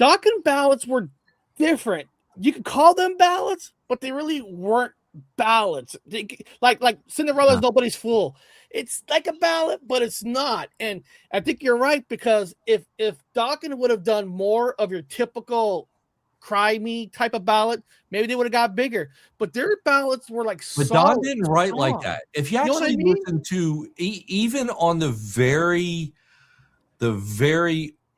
Dokken ballads were different. You could call them ballads, but they really weren't ballads. Like Cinderella's Nobody's Fool. It's like a ballad, but it's not. And I think you're right, because if Dokken would have done more of your typical cry me type of ballad, maybe they would have got bigger. But their ballads were like, but Don didn't write like that. If you actually listen to even on the very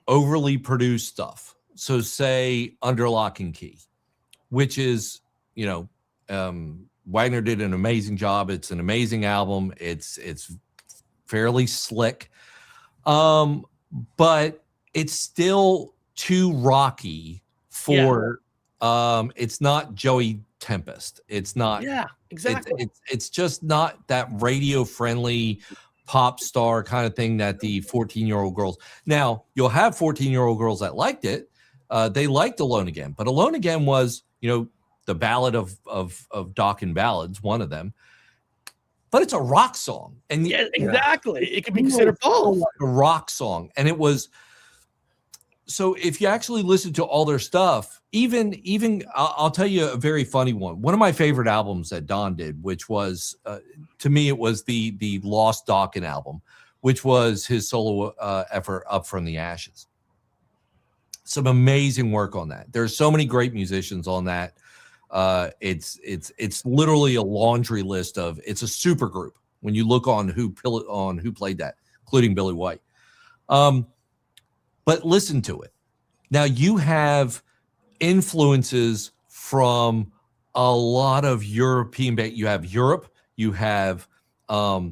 overly produced stuff, so say Under Lock and Key, which is, Wagner did an amazing job. It's an amazing album. It's fairly slick, but it's still too rocky for. It's not Joey Tempest. It's not. Yeah, exactly. It's just not that radio friendly pop star kind of thing that the 14-year-old girls. Now you'll have 14-year-old girls that liked it. They liked Alone Again, but Alone Again was, the ballad of Dokken ballads, one of them. But it's a rock song, and yeah, exactly. It could be considered both. Like a rock song, and it was. So if you actually listen to all their stuff, even I'll tell you a very funny one. One of my favorite albums that Don did, which was to me, it was the Lost Dokken album, which was his solo effort, Up From the Ashes. Some amazing work on that. There's so many great musicians on that. It's literally a laundry list of. It's a super group when you look on who played that, including Billy White. But listen to it. Now you have influences from a lot of European bands. You have Europe. You have a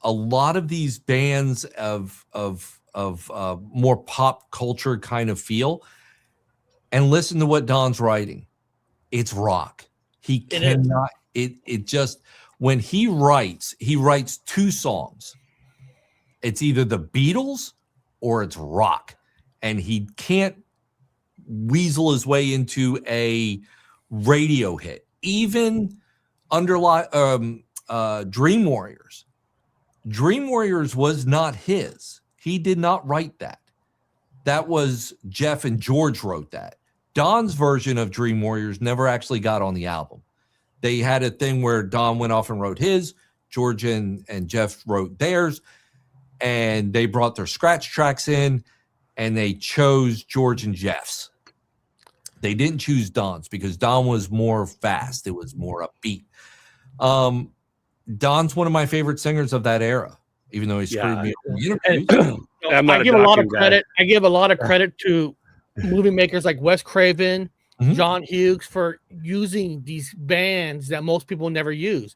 lot of these bands of more pop culture kind of feel. And listen to what Don's writing. It's rock. He cannot. It just, when he writes two songs. It's either the Beatles or it's rock, and he can't weasel his way into a radio hit. Even Dream Warriors. Dream Warriors was not his. He did not write that. That was Jeff and George wrote that. Don's version of Dream Warriors never actually got on the album. They had a thing where Don went off and wrote his, George and Jeff wrote theirs, and they brought their scratch tracks in, and they chose George and Jeff's. They didn't choose Don's because Don was more fast. It was more upbeat. Don's one of my favorite singers of that era, even though he screwed me up. I give a lot of credit. I give a lot of credit to movie makers like Wes Craven, John Hughes, for using these bands that most people never use.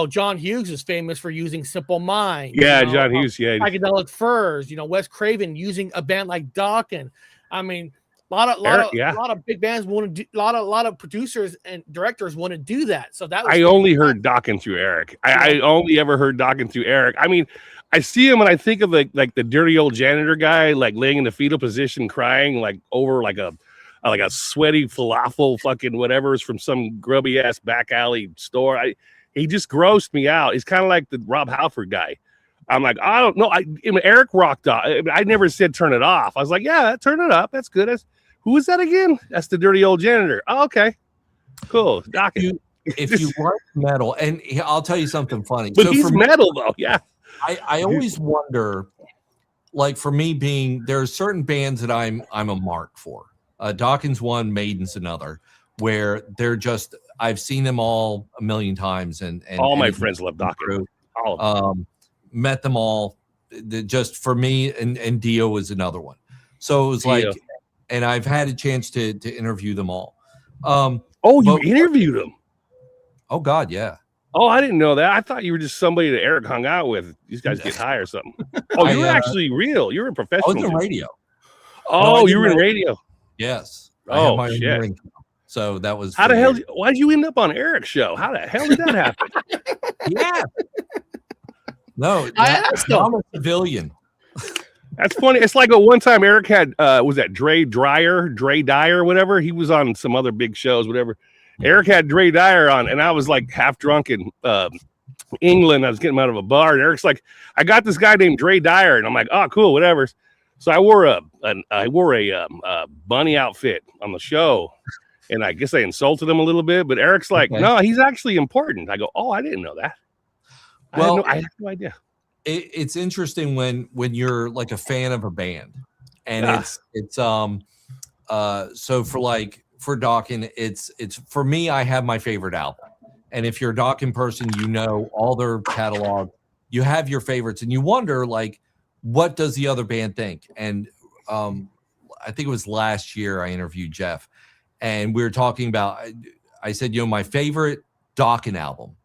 John Hughes is famous for using Simple Minds. Yeah, John Hughes. Yeah, Psychedelic Furs. Wes Craven using a band like Dokken. I mean, a lot of big bands want to do. A lot of producers and directors want to do that. So that was. I only heard Dokken through Eric. I only ever heard Dokken through Eric. I mean, I see him and I think of like the dirty old janitor guy, like laying in the fetal position, crying like over like a sweaty falafel fucking whatever's from some grubby ass back alley store. He just grossed me out. He's kind of like the Rob Halford guy. I'm like, I don't know. Eric rocked off. I never said turn it off. I was like, yeah, turn it up. That's good. Who is that again? That's the dirty old janitor. Oh, okay, cool. Dokken. If you like metal, and I'll tell you something funny. But he's metal though. Yeah. I always wonder, like for me there are certain bands that I'm a mark for. Dokken's one, Maiden's another, where they're just. I've seen them all a million times, and all my friends love Dokken. All of them. Met them all. Just for me, and Dio was another one. So it was like, and I've had a chance to interview them all. You interviewed them? Oh God, yeah. Oh, I didn't know that. I thought you were just somebody that Eric hung out with. These guys get high or something. Oh, you were actually real. You're a professional. I was in radio. Oh, you were in radio. Yes. Oh shit. So that was. How the hell? Why did you end up on Eric's show? How the hell did that happen? Yeah. No, I'm a civilian. That's funny. It's like a one time Eric had was that Dre Dyer, whatever. He was on some other big shows, whatever. Eric had Dre Dyer on, and I was like half drunk in England. I was getting him out of a bar, and Eric's like, I got this guy named Dre Dyer, and I'm like, oh, cool, whatever. So I wore a bunny outfit on the show, and I guess I insulted him a little bit. But Eric's like, no, he's actually important. I go, oh, I didn't know that. Well, I had no idea. It's interesting when you're like a fan of a band, and it's so for Dokken, it's for me, I have my favorite album, and if you're a Dokken person, you know all their catalog, you have your favorites, and you wonder like, what does the other band think? And I think it was last year I interviewed Jeff, and we were talking about. I said, my favorite Dokken album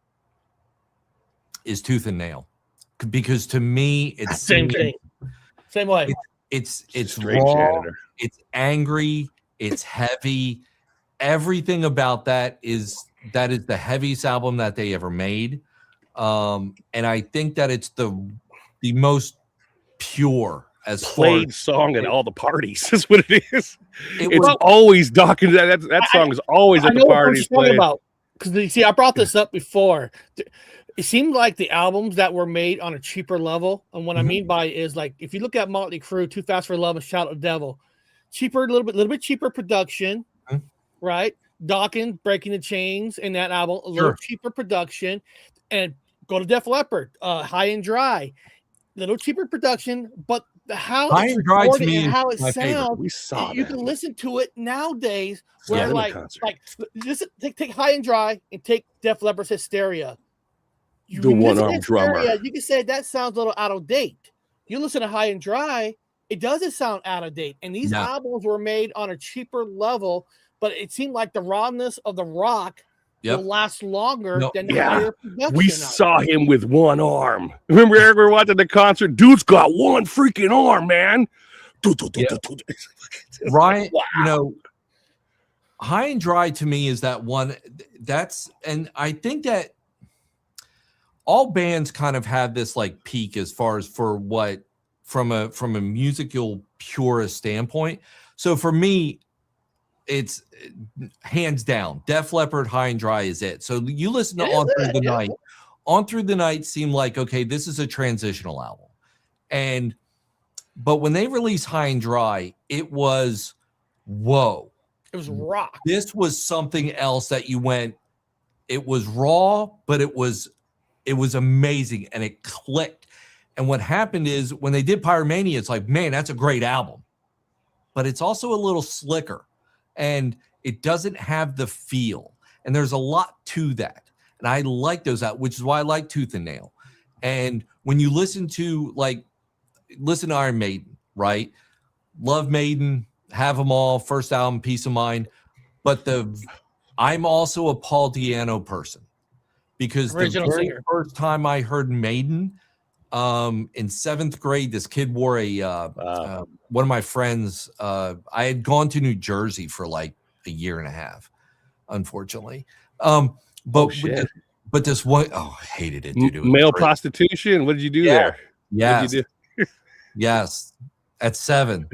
is Tooth and Nail, because to me it's same thing, same way. It's raw, it's angry, it's heavy. Everything about that is the heaviest album that they ever made, and I think that it's the most pure as played song at all the parties. Is what it is. It's always Dokken. That song is always at the parties. Because you see, I brought this up before. It seemed like the albums that were made on a cheaper level, and what I mean by it is like if you look at Mötley Crüe, Too Fast for Love, and Shout at the Devil, cheaper, little bit cheaper production, right? Dokken, Breaking the Chains, in that album, a little cheaper production, and go to Def Leppard, High and Dry, little cheaper production, but how High and Dry to me and how it my sounds, we saw you that. can listen to it nowadays. Where Yeah, just take High and Dry and take Def Leppard's Hysteria. The one-armed drummer. You can say that sounds a little out of date. You listen to High and Dry, it doesn't sound out of date. And these albums were made on a cheaper level, but it seemed like the rawness of the rock will last longer than the higher production. We saw him with one arm. Remember, Eric, we were watching the concert. Dude's got one freaking arm, man. Right. Wow. High and Dry to me is that one. And I think that all bands kind of have this like peak as far as for what from a musical purist standpoint. So for me, it's hands down Def Leppard, High and Dry is it. So you listen to On Through the Night. On Through the Night seemed like, okay, this is a transitional album. But when they released High and Dry, it was whoa. It was rock. This was something else that you went, it was raw, but it was amazing and it clicked. And what happened is when they did Pyromania, it's like, man, that's a great album. But it's also a little slicker and it doesn't have the feel. And there's a lot to that. And I like those out, which is why I like Tooth and Nail. And when you listen to Iron Maiden, right? Love Maiden, have them all, first album, Peace of Mind. But I'm also a Paul Di'Anno person. Because the very first time I heard Maiden, in seventh grade, this kid wore one of my friends. I had gone to New Jersey for like a year and a half, unfortunately. But this one, I hated it, dude. It male prostitution. What did you do there? Yes. What did you do? Yes. At 7.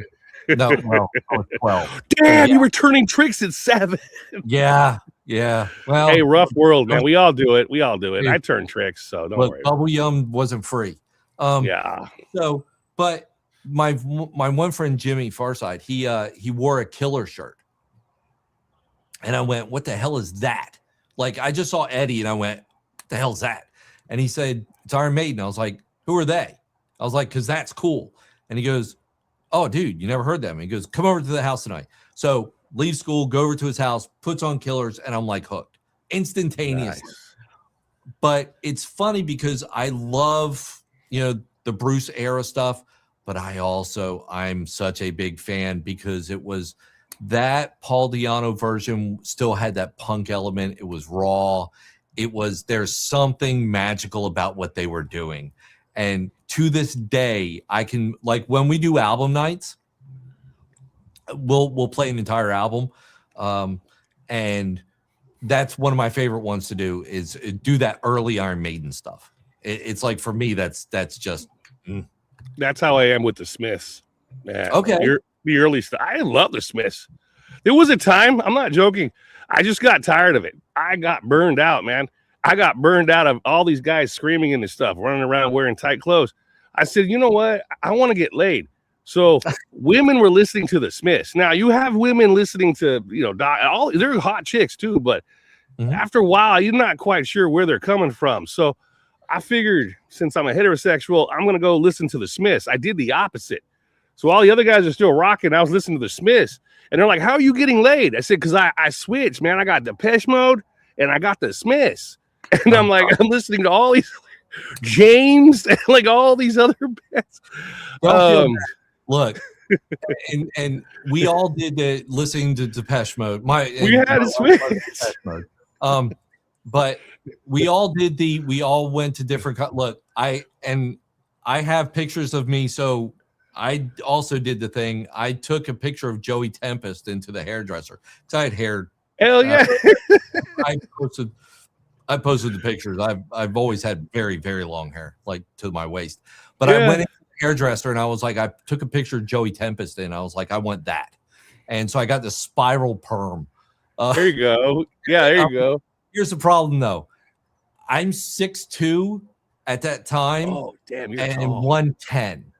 No, I was 12. Damn, you were turning tricks at 7. Yeah. Yeah. Well, hey, rough world, man. We all do it. I turn tricks, so don't worry. Bubble Yum wasn't free. So, but my one friend Jimmy Farside, he wore a Killer shirt, and I went, "What the hell is that?" Like I just saw Eddie, and I went, "What the hell is that?" And he said, "It's Iron Maiden." I was like, "Who are they?" I was like, "Cause that's cool." And he goes, "Oh, dude, you never heard them?" And he goes, "Come over to the house tonight." So leave school, go over to his house, puts on Killers, and I'm like hooked instantaneously. Nice. But it's funny because I love, the Bruce era stuff, but I'm such a big fan because it was that Paul Di'Anno version still had that punk element. It was raw. There's something magical about what they were doing. And to this day, I can, like when we do album nights, we'll play an entire album, and that's one of my favorite ones to do is do that early Iron Maiden stuff. It's like for me that's just that's how I am with the Smiths. Man, okay, the early stuff. I love the Smiths. There was a time, I'm not joking, I just got tired of it. I got burned out, man. I got burned out of all these guys screaming and stuff, running around wearing tight clothes. I said, you know what? I want to get laid. So women were listening to the Smiths. Now you have women listening to, they're hot chicks too, but after a while, you're not quite sure where they're coming from. So I figured, since I'm a heterosexual, I'm going to go listen to the Smiths. I did the opposite. So all the other guys are still rocking. I was listening to the Smiths, and they're like, "How are you getting laid?" I said, "Because I switched, man. I got Depeche Mode, and I got the Smiths." And I'm like, I'm listening to all these James and like all these other bands. Look, and we all did the listening to Depeche Mode. We had a Smiths. But we all went to different. Look, I have pictures of me, so I also did the thing. I took a picture of Joey Tempest into the hairdresser because I had hair. Hell yeah! I posted the pictures. I've always had very, very long hair, like to my waist. But I went into the hairdresser and I was like, I took a picture of Joey Tempest and I was like, I want that. And so I got the spiral perm. There you go. Yeah, there you go. Here's the problem though. I'm 6'2" at that time. Oh, damn, you're and tall. 110.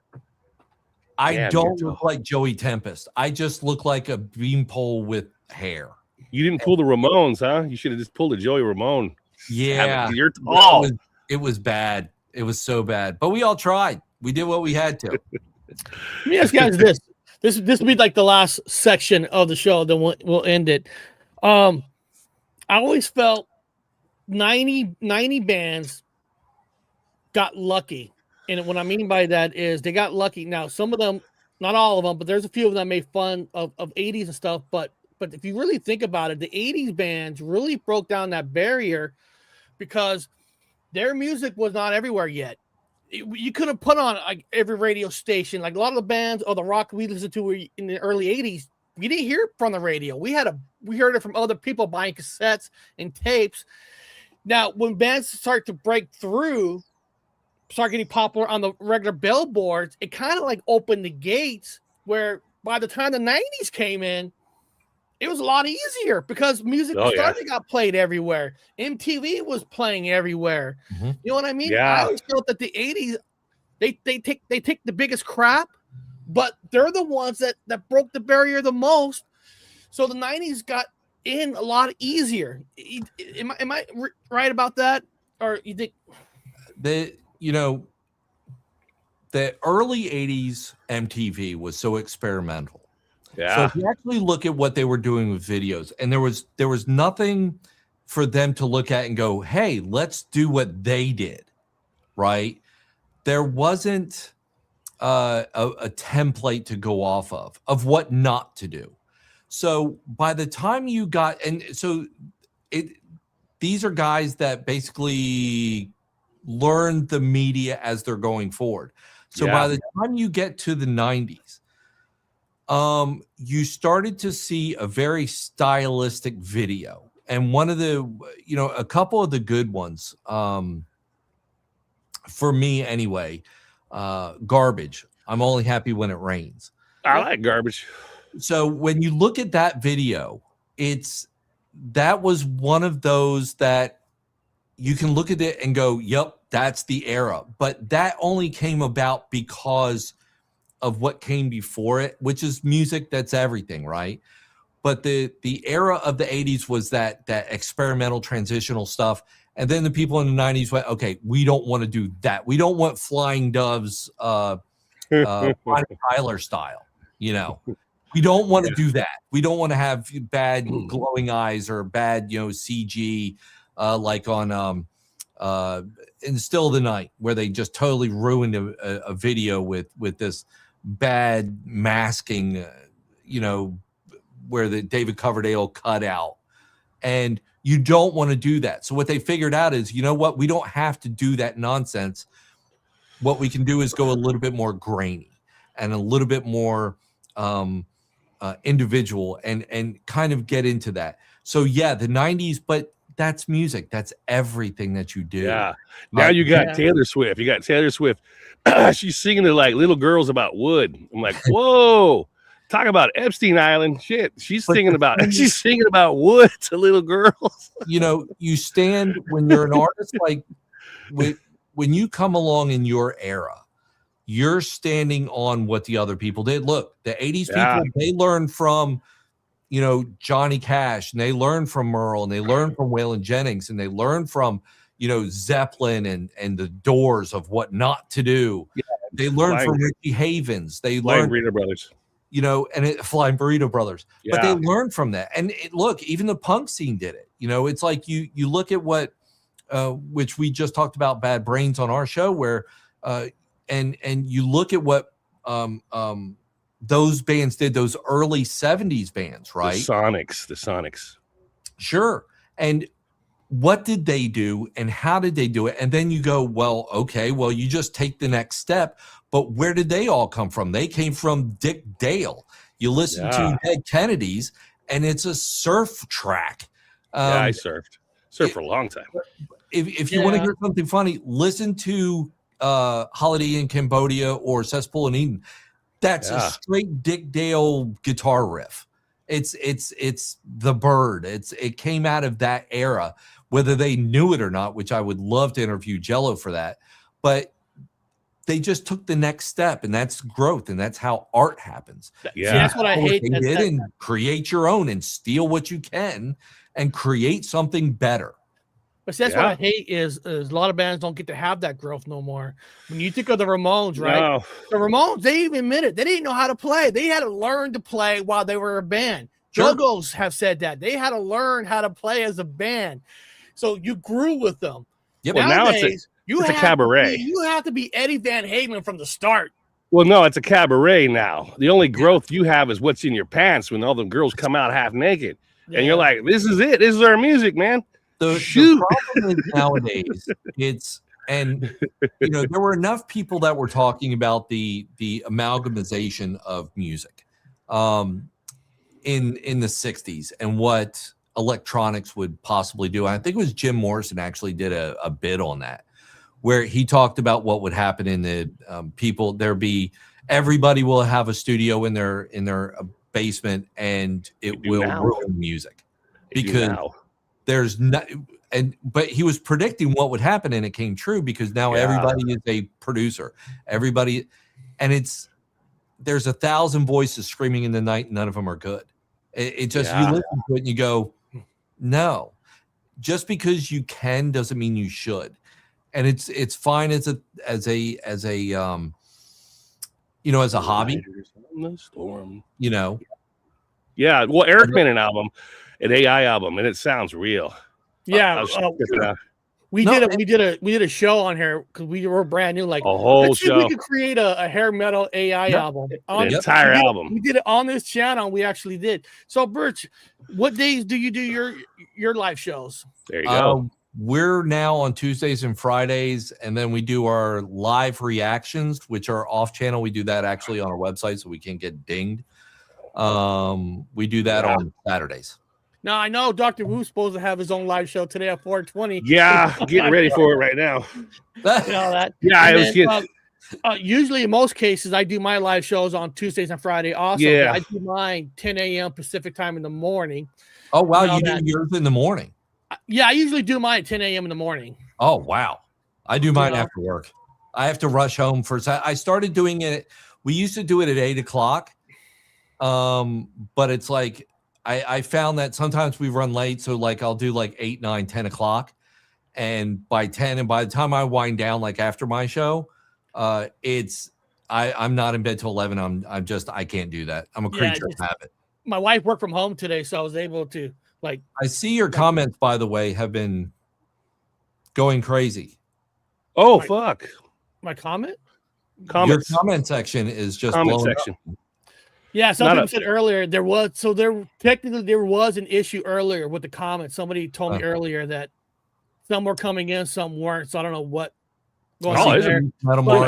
I don't look like Joey Tempest. I just look like a beanpole with hair. You didn't pull the Ramones, huh? You should have just pulled a Joey Ramone. Yeah. You're tall. It was bad. It was so bad. But we all tried. We did what we had to. Let me ask you guys this. This will be like the last section of the show, then we'll end it. I always felt 90 bands got lucky. And what I mean by that is they got lucky. Now, some of them, not all of them, but there's a few of them that made fun of 80s and stuff. But if you really think about it, the 80s bands really broke down that barrier because their music was not everywhere yet. You couldn't put on like every radio station. Like a lot of the bands or the rock we listened to in the early 80s, we didn't hear it from the radio. We heard it from other people buying cassettes and tapes. Now, when bands start to break through, start getting popular on the regular billboards, it kind of like opened the gates where by the time the 90s came in, it was a lot easier because music got played everywhere. MTV was playing everywhere. Mm-hmm. You know what I mean? Yeah. I always felt that the 80s, they take the biggest crap, but they're the ones that broke the barrier the most. So the 90s got in a lot easier. Am I right about that? Or you think the early 80s MTV was so experimental. Yeah. So if you actually look at what they were doing with videos, and there was nothing for them to look at and go, hey, let's do what they did, right? There wasn't a template to go off of what not to do. So by the time you got, and so these are guys that basically learn the media as they're going forward. So by the time you get to the 90s, you started to see a very stylistic video. And one of the, a couple of the good ones, for me anyway, Garbage. I'm only happy when it rains. I like Garbage. So when you look at that video, that was one of those that you can look at it and go, yep, that's the era. But that only came about because of what came before it, which is music. That's everything, right? But the era of the 80s was that experimental transitional stuff. And then the people in the 90s went, okay, we don't want to do that. We don't want Flying Doves, Bonnie Tyler style, We don't want to do that. We don't want to have bad glowing eyes or bad, CG, like on in Still the Night, where they just totally ruined a video with this bad masking, where the David Coverdale cut out. And you don't want to do that. So what they figured out is, you know what? We don't have to do that nonsense. What we can do is go a little bit more grainy and a little bit more individual and kind of get into that. So yeah, the 90s, but that's music. That's everything that you do. Yeah. Now you got Taylor Swift. You got Taylor Swift. She's singing to like little girls about wood. I'm like, whoa. Talk about Epstein Island. Shit. She's singing about wood to little girls. You stand when you're an artist, like when you come along in your era, you're standing on what the other people did. Look, the 80s people, they learned from, you know, Johnny Cash, and they learned from Merle, and they learned from Waylon Jennings, and they learned from, you know, Zeppelin and the Doors of what not to do. Yeah, they learned from Ricky Havens. They learned Burrito Brothers, you know, and Flying Burrito Brothers. But they learned from that. And look, even the punk scene did it. You know, it's like you look at what, which we just talked about, Bad Brains on our show, where, and you look at what those bands did, those early 70s bands, right? The Sonics. Sure. And what did they do and how did they do it? And then you go, well, okay, well, you just take the next step. But where did they all come from? They came from Dick Dale. You listen to Dead Kennedys, and it's a surf track. I surfed for a long time. If you want to hear something funny, listen to Holiday in Cambodia or Cesspool in Eden. That's a straight Dick Dale guitar riff. It's the Bird. It came out of that era, whether they knew it or not, which I would love to interview Jello for that. But they just took the next step, and that's growth, and that's how art happens. Yeah, see, that's what I hate. And create your own and steal what you can and create something better. But that's what I hate is a lot of bands don't get to have that growth no more. When you think of the Ramones, right? No. The Ramones, they even admitted they didn't know how to play. They had to learn to play while they were a band. Jugos have said that. They had to learn how to play as a band. So you grew with them. Yep. Well, now it's a cabaret. You have to be Eddie Van Halen from the start. Well, no, it's a cabaret now. The only growth you have is what's in your pants when all the girls come out half naked. Yeah. And you're like, this is it. This is our music, man. The problem is nowadays, you know, there were enough people that were talking about the amalgamization of music in the 60s and what electronics would possibly do. I think it was Jim Morrison actually did a bit on that, where he talked about what would happen in the people. Everybody will have a studio in their basement, and it will ruin music because there's not. But he was predicting what would happen, and it came true because now everybody is a producer. Everybody, and there's 1,000 voices screaming in the night, and none of them are good. It just you listen to it and you go, no. Just because you can doesn't mean you should. And it's fine as a you know, as a hobby. You know. Yeah. Well, Eric made an AI album, and it sounds real. Yeah. We did a show on here because we were brand new. Like a whole show. We could create a hair metal AI album. An entire album. We did it on this channel. We actually did. So, Birch, what days do you do your live shows? There you go. We're now on Tuesdays and Fridays, and then we do our live reactions, which are off channel. We do that actually on our website so we can't get dinged. We do that on Saturdays. Now, I know Dr. Wu's supposed to have his own live show today at 4:20. Yeah, getting ready for it right now. You know that? Yeah, I was getting... usually, in most cases, I do my live shows on Tuesdays and Friday also. Yeah. I do mine 10 a.m. Pacific time in the morning. Oh, wow. You do yours in the morning? Yeah, I usually do mine at 10 a.m. in the morning. Oh, wow. I do mine after work. I have to rush home I started doing it. We used to do it at 8 o'clock. But it's like, I found that sometimes we run late. So like, I'll do like 8, 9, 10 o'clock. And by 10, and by the time I wind down, like after my show, I'm not in bed till 11. I can't do that. I'm a creature of habit. My wife worked from home today, so I was able to I see your comments, by the way, have been going crazy. Oh, fuck. My comment? Your comment section is just blowing up. Yeah, some people said earlier there was an issue earlier with the comments. Somebody told me earlier that some were coming in, some weren't. So I don't know what. There's a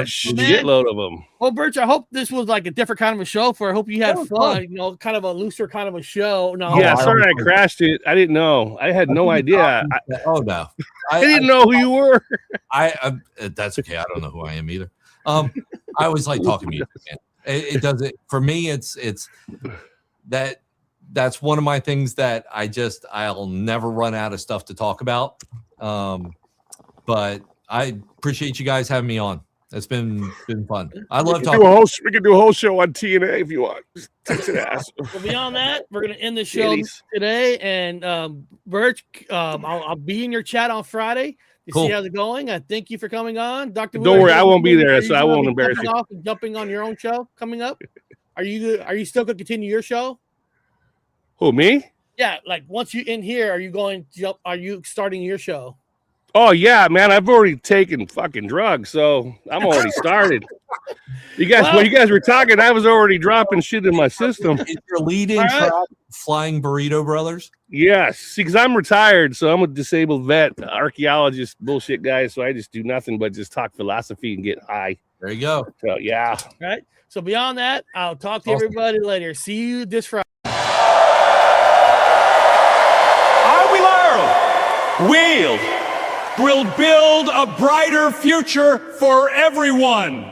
shitload of them. Well, Birch, I hope this was like a different kind of a show I hope you had fun. You know, kind of a looser kind of a show. No, yeah, sorry I crashed it. I didn't know. I had no idea. No, I didn't know who you were. That's okay. I don't know who I am either. I always like talking music. It does it for me. It's that's one of my things that I'll never run out of stuff to talk about. But I appreciate you guys having me on. It's been fun. I love We talking. can do a whole show on TNA if you want. Just text it ass. So beyond that, we're gonna end the show Titties. today. And Birch, I'll be in your chat on Friday to Cool. see how's it going. I thank you for coming on, Dr. Don't worry, I won't be there, so I won't embarrass you. Off and jumping on your own show coming up. Are you still gonna continue your show? Who, me? Yeah, like once you in here, are you starting your show? Oh yeah, man! I've already taken fucking drugs, so I'm already started. You guys, when you guys were talking, I was already dropping shit in my system. Is your lead-in track Flying Burrito Brothers? Yes, see, because I'm retired, so I'm a disabled vet, archaeologist, bullshit guy. So I just do nothing but just talk philosophy and get high. There you go. So yeah. All right. So beyond that, I'll talk to everybody later. See you this Friday. We'll build a brighter future for everyone.